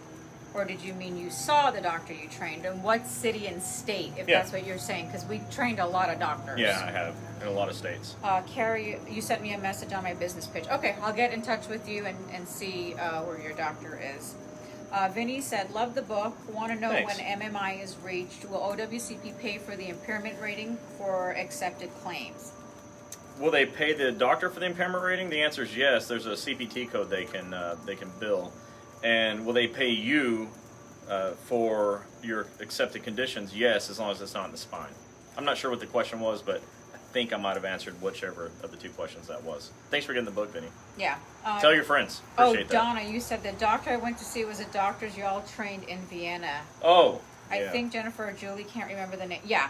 or did you mean you saw the doctor you trained? And what city and state, if Yeah. that's what you're saying? Because we trained a lot of doctors. Yeah, I have, in a lot of states. Carrie, you sent me a message on my business page. Okay, I'll get in touch with you and see where your doctor is. Vinny said, love the book. Want to know Thanks. when MMI is reached. Will OWCP pay for the impairment rating for accepted claims? Will they pay the doctor for the impairment rating? The answer is yes. There's a CPT code they can bill. And will they pay you for your accepted conditions? Yes, as long as it's not in the spine. I'm not sure what the question was, but I think I might have answered whichever of the two questions that was. Thanks for getting the book, Vinny. Yeah. Tell your friends. Appreciate that. Donna, you said the doctor I went to see was a doctor you all trained in Vienna. Oh, I yeah. think Jennifer or Julie can't remember the name. Yeah,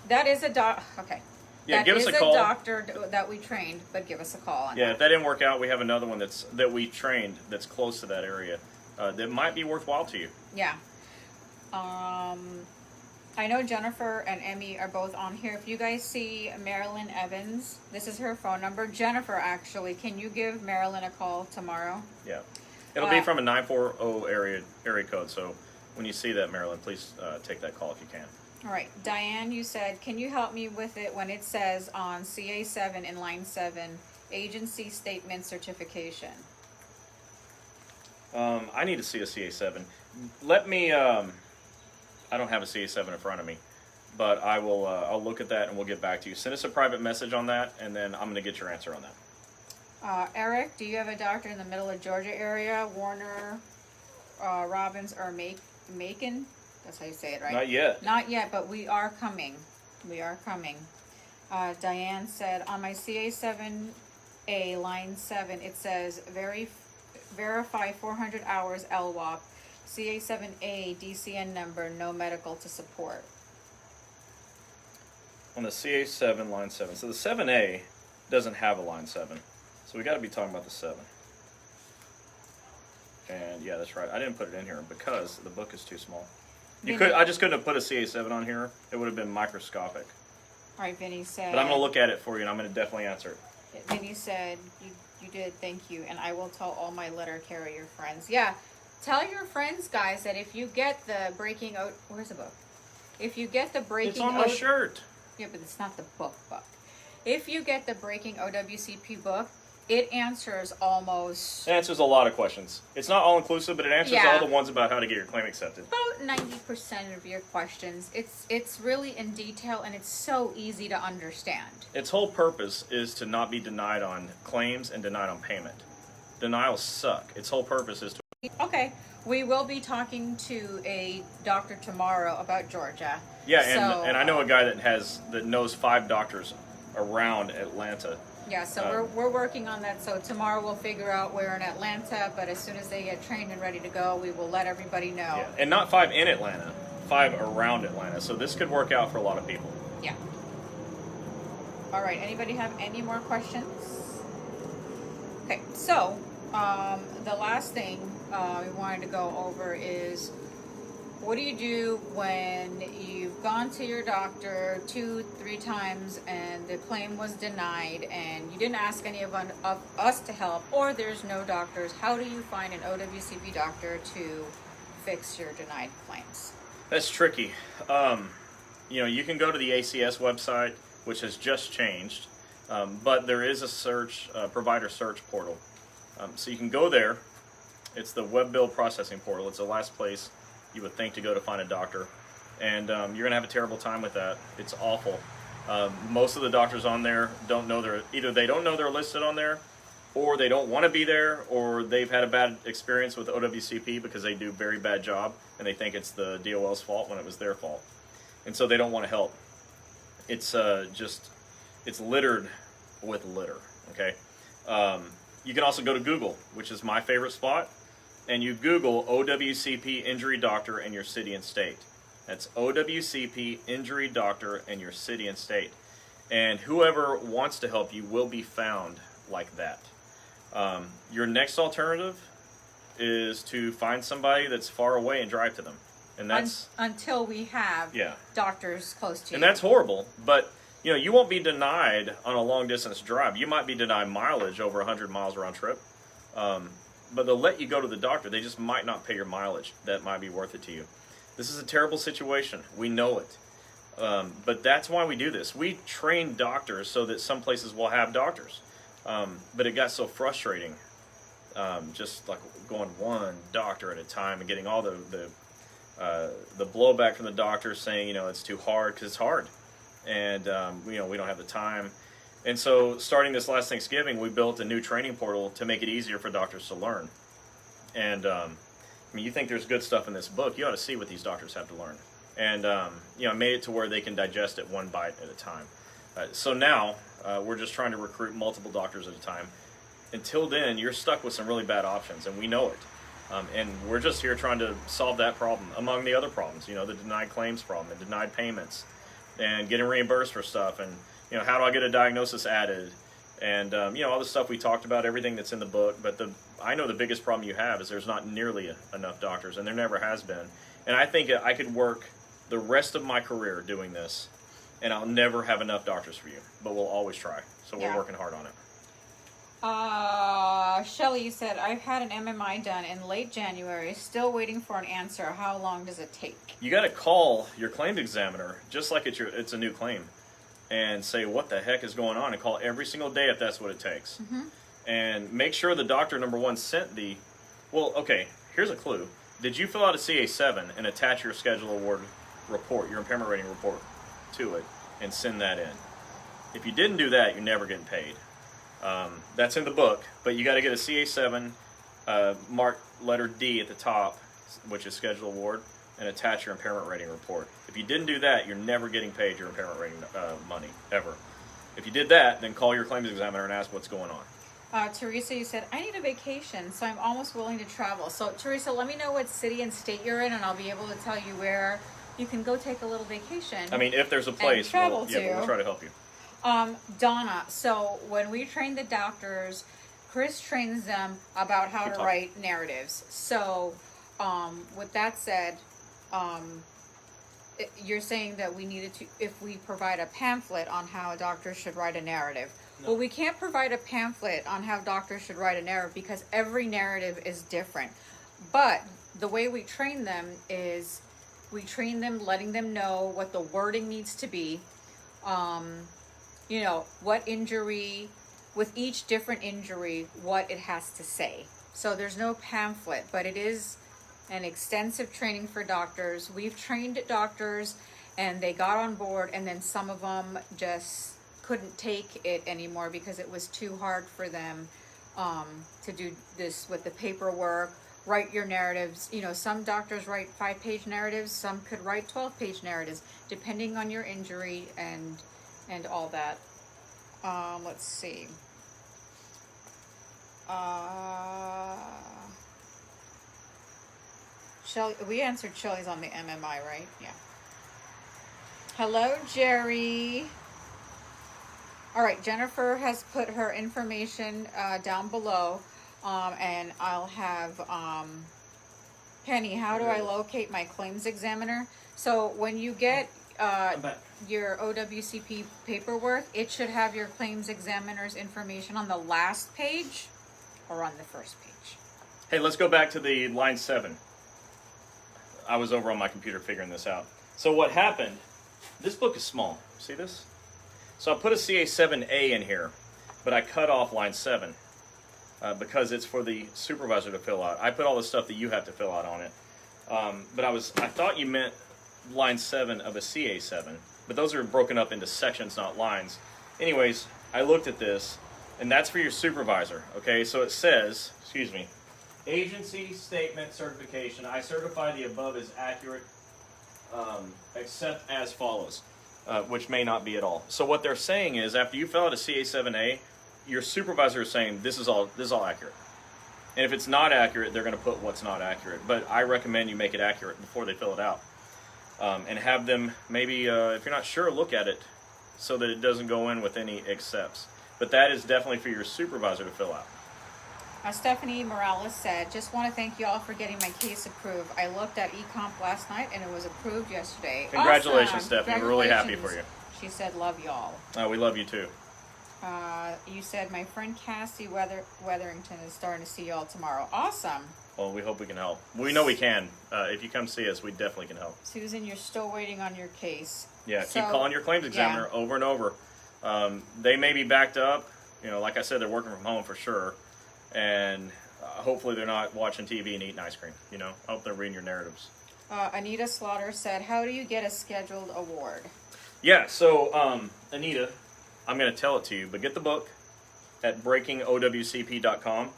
that is a doc. Okay. Yeah, That give us is a call. doctor that we trained, but give us a call on Yeah, that. if that didn't work out, we have another one that we trained that's close to that area that might be worthwhile to you. Yeah. I know Jennifer and Emmy are both on here. If you guys see Marilyn Evans, this is her phone number. Jennifer, actually, can you give Marilyn a call tomorrow? Yeah. It'll be from a 940 area code, so when you see that, Marilyn, please take that call if you can. All right. Diane, you said, can you help me with it when it says on CA7 in line 7, agency statement certification? I need to see a CA7. Let me, I don't have a CA7 in front of me, but I will, I'll look at that and we'll get back to you. Send us a private message on that, and then I'm going to get your answer on that. Eric, do you have a doctor in the middle of Georgia area? Warner, Robbins, or Macon? That's how you say it, right? Not yet. Not yet, but we are coming. We are coming. Diane said, on my CA7A, line 7, it says verify 400 hours LWOP, CA7A, DCN number, no medical to support. On the CA7, line 7. So the 7A doesn't have a line 7. So we got to be talking about the 7. And yeah, that's right. I didn't put it in here because the book is too small. I just couldn't have put a CA7 on here. It would have been microscopic. All right, Vinny said. But I'm going to look at it for you, and I'm going to definitely answer it. Vinny said, you did, thank you, and I will tell all my letter carrier friends. Yeah, tell your friends, guys, that if you get the breaking out, where's the book? If you get the breaking, it's on my shirt. Yeah, but it's not the book. If you get the breaking OWCP book, it answers almost... It answers a lot of questions. It's not all-inclusive, but it answers all the ones about how to get your claim accepted. About 90% of your questions. It's really in detail, and it's so easy to understand. Its whole purpose is to not be denied on claims and denied on payment. Denials suck. Its whole purpose is to... Okay. We will be talking to a doctor tomorrow about Georgia. Yeah, and I know a guy that knows 5 doctors around Atlanta. Yeah, so we're working on that. So tomorrow we'll figure out where in Atlanta, but as soon as they get trained and ready to go, we will let everybody know. Yeah, and not 5 in Atlanta, 5 around Atlanta. So this could work out for a lot of people. Yeah. All right, anybody have any more questions? Okay, so the last thing we wanted to go over is, what do you do when you've gone to your doctor 2-3 times and the claim was denied and you didn't ask any of us to help, or there's no doctors? How do you find an OWCP doctor to fix your denied claims? That's tricky. You can go to the ACS website, which has just changed, but there is a provider search portal. So you can go there. It's the web bill processing portal. It's the last place you would think to go to find a doctor, and you're going to have a terrible time with that. It's awful. Most of the doctors on there don't know they don't know they're listed on there, or they don't want to be there, or they've had a bad experience with OWCP because they do a very bad job, and they think it's the DOL's fault when it was their fault, and so they don't want to help. It's it's littered with litter. Okay. You can also go to Google, which is my favorite spot, and you Google OWCP injury doctor in your city and state. That's OWCP injury doctor in your city and state. And whoever wants to help you will be found like that. Your next alternative is to find somebody that's far away and drive to them. And that's until we have doctors close to you. And that's horrible, but you won't be denied on a long distance drive. You might be denied mileage over 100 miles round trip. But they'll let you go to the doctor. They just might not pay your mileage. That might be worth it to you. This is a terrible situation. We know it. But that's why we do this. We train doctors so that some places will have doctors. But it got so frustrating, just like going one doctor at a time and getting all the blowback from the doctors saying, it's too hard, because it's hard. And, we don't have the time. And so starting this last Thanksgiving, we built a new training portal to make it easier for doctors to learn. And, you think there's good stuff in this book, you ought to see what these doctors have to learn. And, I made it to where they can digest it one bite at a time. So now, we're just trying to recruit multiple doctors at a time. Until then, you're stuck with some really bad options, and we know it. And we're just here trying to solve that problem, among the other problems, the denied claims problem, and denied payments, and getting reimbursed for stuff, and how do I get a diagnosis added, and all the stuff we talked about, everything that's in the book. But I know the biggest problem you have is there's not nearly enough doctors, and there never has been. And I think I could work the rest of my career doing this, and I'll never have enough doctors for you, but we'll always try. So we're working hard on it. Shelly said, I've had an MMI done in late January, still waiting for an answer. How long does it take? You got to call your claims examiner, just like it's a new claim, and say, what the heck is going on? And call every single day if that's what it takes. Mm-hmm. And make sure the doctor, number one, sent here's a clue. Did you fill out a CA7 and attach your schedule award report, your impairment rating report, to it, and send that in? If you didn't do that, you're never getting paid. That's in the book, but you got to get a CA7 marked letter D at the top, which is schedule award, and attach your impairment rating report. If you didn't do that, you're never getting paid your impairment rating money, ever. If you did that, then call your claims examiner and ask what's going on. Teresa, you said, I need a vacation, so I'm almost willing to travel. So, Teresa, let me know what city and state you're in, and I'll be able to tell you where you can go take a little vacation. I mean, if there's a place, travel we'll try to help you. Donna, so when we train the doctors, Chris trains them about how to write narratives. So, with that said, you're saying that we needed to, if we provide a pamphlet on how a doctor should write a narrative. No. Well, we can't provide a pamphlet on how doctors should write a narrative because every narrative is different. But the way we train them is we train them letting them know what the wording needs to be. What injury, with each different injury, what it has to say. So there's no pamphlet, but it is an extensive training for doctors. We've trained doctors and they got on board, and then some of them just couldn't take it anymore because it was too hard for them to do this with the paperwork, write your narratives. Some doctors write 5-page narratives, some could write 12-page narratives, depending on your injury and all that. Let's see. Shelly, we answered Shelly's on the MMI, right? Yeah. Hello, Jerry. All right, Jennifer has put her information down below, and I'll have Penny. How do I locate my claims examiner? So when you get your OWCP paperwork, it should have your claims examiner's information on the last page or on the first page. Hey, let's go back to the line 7. I was over on my computer figuring this out. So what happened, this book is small. See this? So I put a CA7A in here, but I cut off line 7 because it's for the supervisor to fill out. I put all the stuff that you have to fill out on it. But I thought you meant line 7 of a CA7, but those are broken up into sections, not lines. Anyways, I looked at this, and that's for your supervisor, okay? So it says, agency statement certification. I certify the above is accurate, except as follows, which may not be at all. So what they're saying is, after you fill out a CA7A, your supervisor is saying this is all accurate. And if it's not accurate, they're going to put what's not accurate. But I recommend you make it accurate before they fill it out, and have them maybe, if you're not sure, look at it so that it doesn't go in with any excepts. But that is definitely for your supervisor to fill out. Stephanie Morales said, just want to thank you all for getting my case approved. I looked at eComp last night and it was approved yesterday. Congratulations, awesome. Stephanie. We're really happy for you. She said, love y'all. We love you too. You said, my friend Cassie Weatherington is starting to see y'all tomorrow. Awesome. Well, we hope we can help. We know we can. If you come see us, we definitely can help. Susan, you're still waiting on your case. Yeah, keep calling your claims examiner over and over. They may be backed up. Like I said, they're working from home for sure. And hopefully they're not watching TV and eating ice cream. I hope they're reading your narratives. Anita Slaughter said, how do you get a scheduled award? Yeah, so Anita, I'm going to tell it to you, but get the book at breakingowcp.com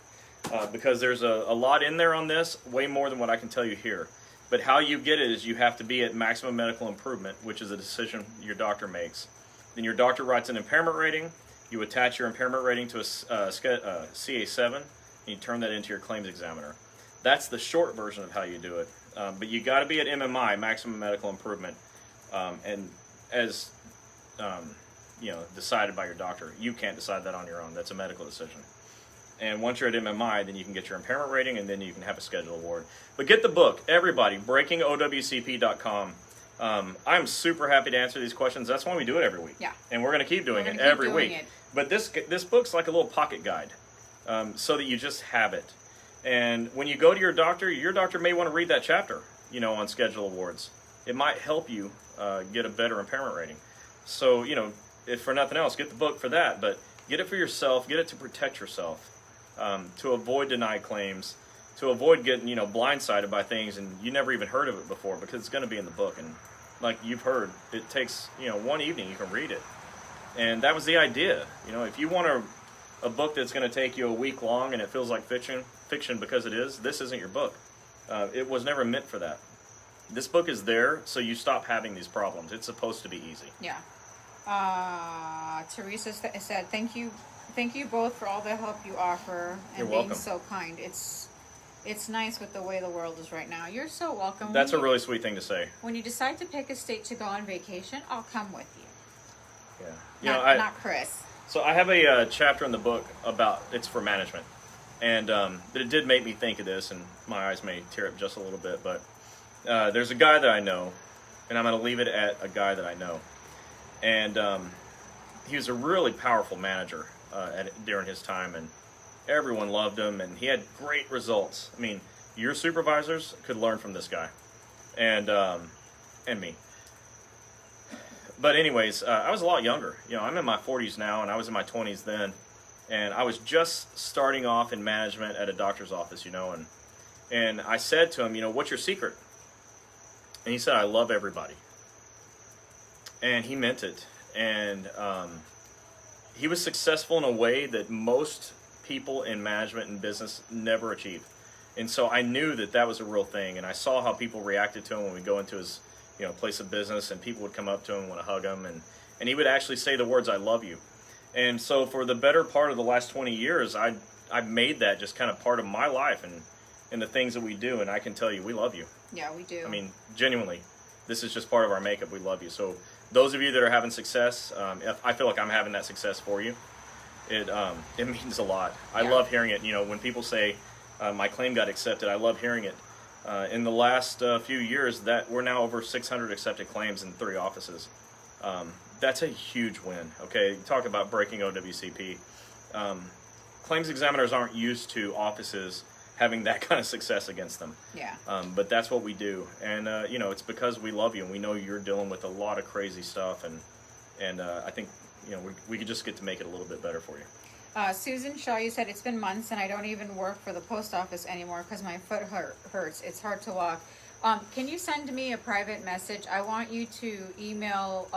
because there's a lot in there on this, way more than what I can tell you here. But how you get it is you have to be at maximum medical improvement, which is a decision your doctor makes. Then your doctor writes an impairment rating. You attach your impairment rating to a CA7, and you turn that into your claims examiner. That's the short version of how you do it. But you got to be at MMI, maximum medical improvement, and as decided by your doctor. You can't decide that on your own. That's a medical decision. And once you're at MMI, then you can get your impairment rating, and then you can have a scheduled award. But get the book, everybody, breakingowcp.com. I'm super happy to answer these questions. That's why we do it every week. Yeah. And we're going to keep doing it every week. But this book's like a little pocket guide, so that you just have it. And when you go to your doctor may want to read that chapter, on schedule awards. It might help you get a better impairment rating. So, if for nothing else, get the book for that. But get it for yourself. Get it to protect yourself, to avoid denied claims, to avoid getting, blindsided by things and you never even heard of it before, because it's going to be in the book. And like you've heard, it takes, one evening you can read it. And that was the idea. If you want a book that's going to take you a week long and it feels like fiction because it is, this isn't your book. It was never meant for that. This book is there so you stop having these problems. It's supposed to be easy. Yeah. Teresa said, thank you thank you both for all the help you offer and You're being welcome. so kind. It's nice with the way the world is right now. You're so welcome. That's a really sweet thing to say. When you decide to pick a state to go on vacation, I'll come with you. Yeah. Not Chris. So I have a chapter in the book about, it's for management. And it did make me think of this, and my eyes may tear up just a little bit, but there's a guy that I know, and I'm going to leave it at a guy that I know. And he was a really powerful manager during his time, and everyone loved him, and he had great results. I mean, your supervisors could learn from this guy, and me. But anyways, I was a lot younger. You know, I'm in my 40s now, and I was in my 20s then, and I was just starting off in management at a doctor's office, you know, and I said to him, you know, what's your secret? And he said, I love everybody. And he meant it. And he was successful in a way that most people in management and business never achieve. And so I knew that that was a real thing. And I saw how people reacted to him when we go into his, you know, place of business, and people would come up to him and want to hug him. And he would actually say the words, I love you. And so for the better part of the last 20 years, I've made that just kind of part of my life and the things that we do. And I can tell you, we love you. Yeah, we do. I mean, genuinely, this is just part of our makeup. We love you. So those of you that are having success, I feel like I'm having that success for you. It means a lot. I love hearing it. You know, when people say my claim got accepted, I love hearing it. In the last few years, that we're now over 600 accepted claims in 3 offices. That's a huge win. Okay, talk about breaking OWCP. Claims examiners aren't used to offices having that kind of success against them. Yeah. But that's what we do, and you know, it's because we love you, and we know you're dealing with a lot of crazy stuff, and I think, you know, we could just get to make it a little bit better for you. Susan Shaw, you said it's been months and I don't even work for the post office anymore because my foot hurts. It's hard to walk. Can you send me a private message? I want you to email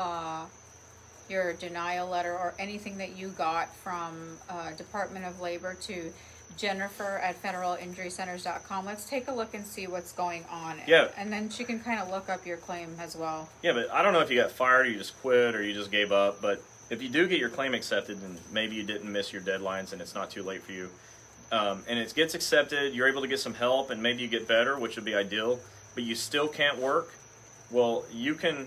your denial letter or anything that you got from Department of Labor to Jennifer at federalinjurycenters.com. Let's take a look and see what's going on. Yeah. And then she can kind of look up your claim as well. Yeah, but I don't know if you got fired or you just quit or you just gave up, but if you do get your claim accepted and maybe you didn't miss your deadlines and it's not too late for you, and it gets accepted, you're able to get some help and maybe you get better, which would be ideal, but you still can't work, well, you can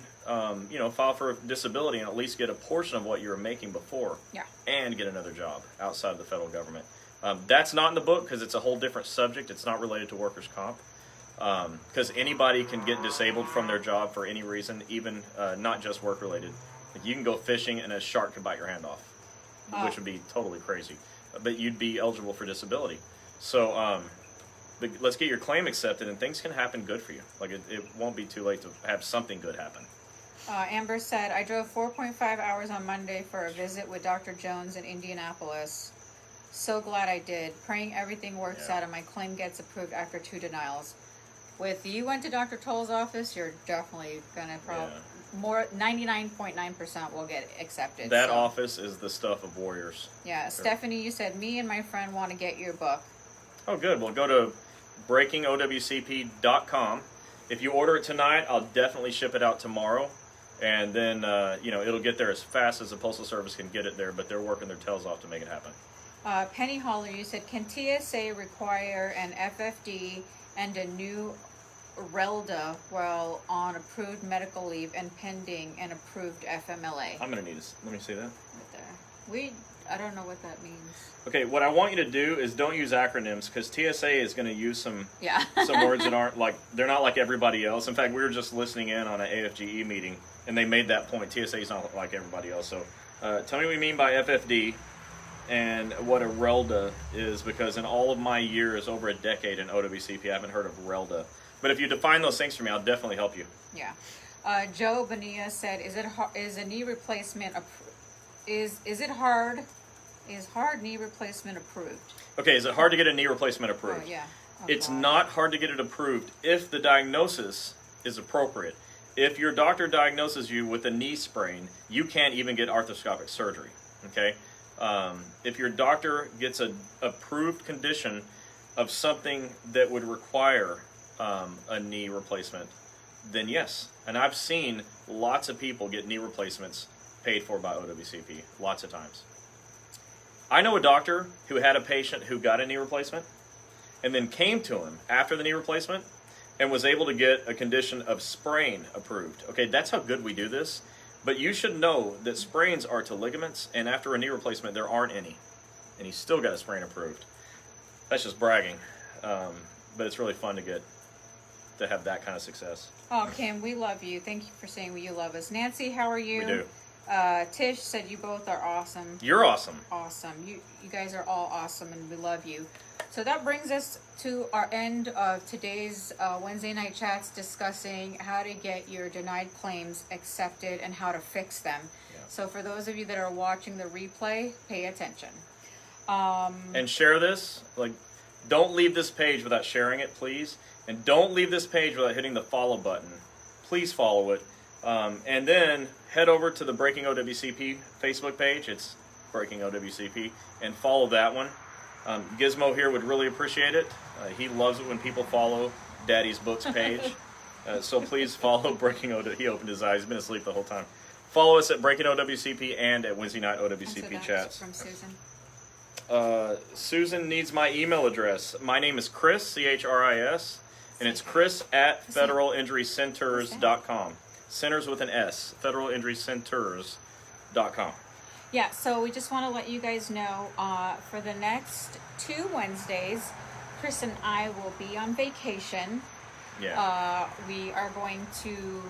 you know, file for disability and at least get a portion of what you were making before. Yeah. And get another job outside of the federal government. That's not in the book because it's a whole different subject. It's not related to workers' comp. Because anybody can get disabled from their job for any reason, even not just work-related. Like you can go fishing and a shark could bite your hand off, which would be totally crazy. But you'd be eligible for disability. So let's get your claim accepted and things can happen good for you. Like it won't be too late to have something good happen. Amber said, I drove 4.5 hours on Monday for a visit with Dr. Jones in Indianapolis. So glad I did. Praying everything works out and my claim gets approved after 2 denials. With you went to Dr. Toll's office, you're definitely gonna probably more 99.9% will get accepted. That office is the stuff of warriors. Yeah, Stephanie, you said me and my friend want to get your book. Oh, good. Well, go to breakingowcp.com. If you order it tonight, I'll definitely ship it out tomorrow, and then you know, it'll get there as fast as the Postal Service can get it there. But they're working their tails off to make it happen. Penny Holler, you said, can TSA require an FFD and a new RELDA while on approved medical leave and pending an approved FMLA? I'm going to need to, let me see that. Right there. I don't know what that means. Okay, what I want you to do is don't use acronyms because TSA is going to use some words that aren't like, they're not like everybody else. In fact, we were just listening in on an AFGE meeting and they made that point. TSA is not like everybody else. So tell me what you mean by FFD. And what a RELDA is, because in all of my years, over a decade in OWCP, I haven't heard of RELDA. But if you define those things for me, I'll definitely help you. Yeah. Joe Bonilla said, is a knee replacement is hard knee replacement approved? Okay, is it hard to get a knee replacement approved? Oh, yeah. Oh, it's God. not hard to get it approved if the diagnosis is appropriate. If your doctor diagnoses you with a knee sprain, you can't even get arthroscopic surgery. Okay. If your doctor gets an approved condition of something that would require a knee replacement, then yes. And I've seen lots of people get knee replacements paid for by OWCP, lots of times. I know a doctor who had a patient who got a knee replacement and then came to him after the knee replacement and was able to get a condition of sprain approved. Okay, that's how good we do this. But you should know that sprains are to ligaments, and after a knee replacement, there aren't any. And he still got a sprain approved. That's just bragging. But it's really fun to have that kind of success. Oh, Kim, we love you. Thank you for saying you love us. Nancy, how are you? We do. Tish said you both are awesome. You're awesome. Awesome. You guys are all awesome, and we love you. So that brings us to our end of today's Wednesday night chats, discussing how to get your denied claims accepted and how to fix them. Yeah. So for those of you that are watching the replay, pay attention. And share this. Like, don't leave this page without sharing it, please. And don't leave this page without hitting the follow button. Please follow it. And then head over to the Breaking OWCP Facebook page. It's Breaking OWCP. And follow that one. Gizmo here would really appreciate it. He loves it when people follow Daddy's Books page. So please follow Breaking OWCP. He opened his eyes. He's been asleep the whole time. Follow us at Breaking OWCP and at Wednesday Night OWCP Chats. From Susan. Susan needs my email address. My name is Chris, C-H-R-I-S, and it's Chris at federalinjurycenters.com. Centers with an S, federalinjurycenters.com. Yeah, so we just want to let you guys know, for the next 2 Wednesdays, Chris and I will be on vacation. Yeah. We are going to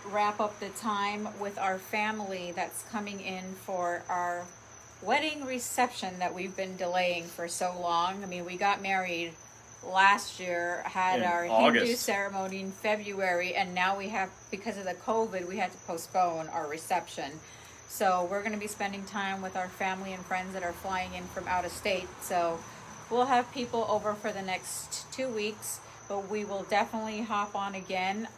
wrap up the time with our family that's coming in for our wedding reception that we've been delaying for so long. I mean, we got married last year, had our Hindu ceremony in February, and now we have, because of the COVID, we had to postpone our reception. So we're going to be spending time with our family and friends that are flying in from out of state. So we'll have people over for the next 2 weeks, but we will definitely hop on again.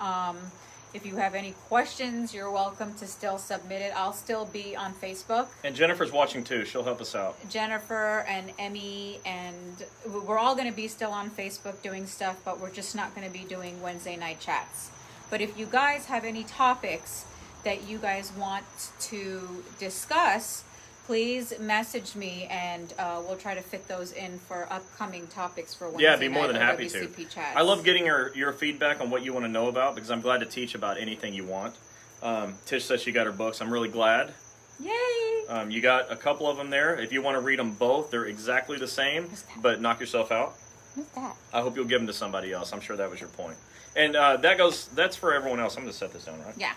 If you have any questions, you're welcome to still submit it. I'll still be on Facebook. And Jennifer's watching too. She'll help us out. Jennifer and Emmy, and we're all going to be still on Facebook doing stuff, but we're just not going to be doing Wednesday night chats. But if you guys have any topics that you guys want to discuss, please message me, and we'll try to fit those in for upcoming topics for Wednesday I'd be more than happy to. Chats. I love getting your feedback on what you want to know about, because I'm glad to teach about anything you want. Tish says she got her books. I'm really glad. Yay! You got a couple of them there. If you want to read them both, they're exactly the same, but knock yourself out. What's that? I hope you'll give them to somebody else. I'm sure that was your point. And that's for everyone else. I'm going to set this down, right? Yeah.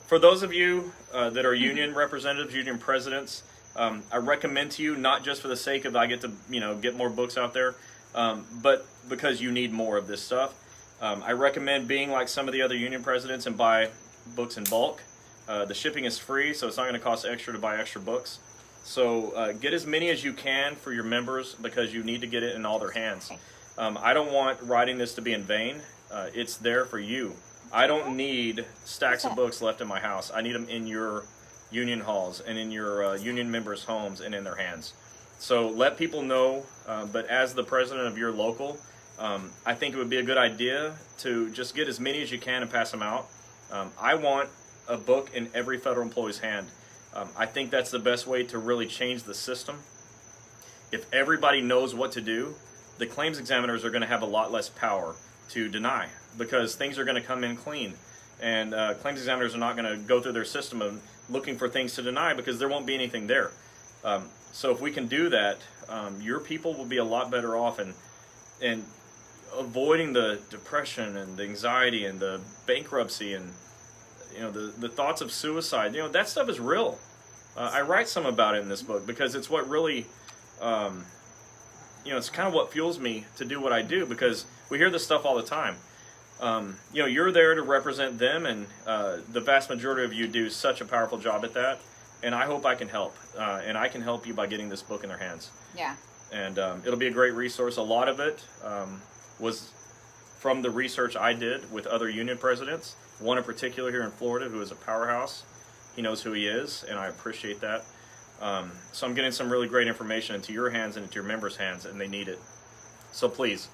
For those of you that are union representatives, union presidents, I recommend to you, not just for the sake of I get to get more books out there, but because you need more of this stuff. I recommend being like some of the other union presidents and buy books in bulk. The shipping is free, so it's not going to cost extra to buy extra books. So get as many as you can for your members, because you need to get it in all their hands. I don't want writing this to be in vain. It's there for you. I don't need stacks of books left in my house. I need them in your union halls and in your union members' homes and in their hands. So let people know, but as the president of your local, I think it would be a good idea to just get as many as you can and pass them out. I want a book in every federal employee's hand. I think that's the best way to really change the system. If everybody knows what to do, the claims examiners are going to have a lot less power to deny, because things are going to come in clean, and claims examiners are not going to go through their system of looking for things to deny, because there won't be anything there. So if we can do that, your people will be a lot better off, and avoiding the depression and the anxiety and the bankruptcy and the thoughts of suicide. That stuff is real. I write some about it in this book, because it's what really it's kind of what fuels me to do what I do, because we hear this stuff all the time. You're there to represent them, and the vast majority of you do such a powerful job at that, and I hope I can help. And I can help you by getting this book in their hands. Yeah. And it'll be a great resource. A lot of it was from the research I did with other union presidents, one in particular here in Florida who is a powerhouse. He knows who he is, and I appreciate that. So I'm getting some really great information into your hands and into your members' hands, and they need it. So please,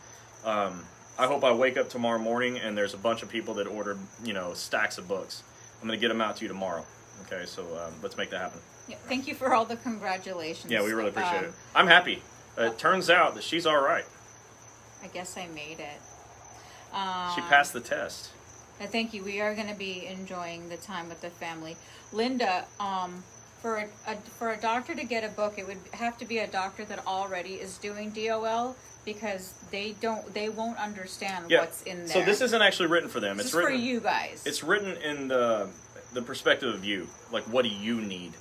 I hope I wake up tomorrow morning and there's a bunch of people that ordered, stacks of books. I'm going to get them out to you tomorrow. Okay, so let's make that happen. Yeah, thank you for all the congratulations. Yeah, we really appreciate it. I'm happy. It turns out that she's all right. I guess I made it. She passed the test. Thank you. We are going to be enjoying the time with the family. Linda, for a doctor to get a book, it would have to be a doctor that already is doing DOL, because they won't understand what's in there. So this isn't actually written for them. This it's is written for you guys. It's written in the perspective of you. Like, what do you need?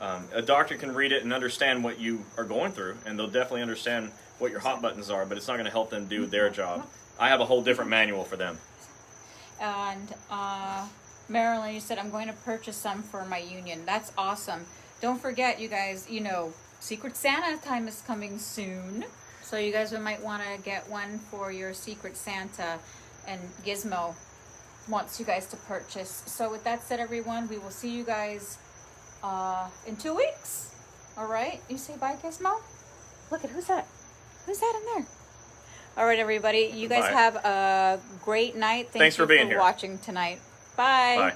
A doctor can read it and understand what you are going through, and they'll definitely understand what your hot buttons are, but it's not going to help them do their job. I have a whole different manual for them. And Marilyn, you said, I'm going to purchase some for my union. That's awesome. Don't forget, you guys, Secret Santa time is coming soon. So you guys might want to get one for your Secret Santa, and Gizmo wants you guys to purchase. So with that said, everyone, we will see you guys in 2 weeks. All right? You say bye, Gizmo? Look at who's that? Who's that in there? All right, everybody. You guys have a great night. Thanks for being here. here. Watching tonight. Bye. Bye.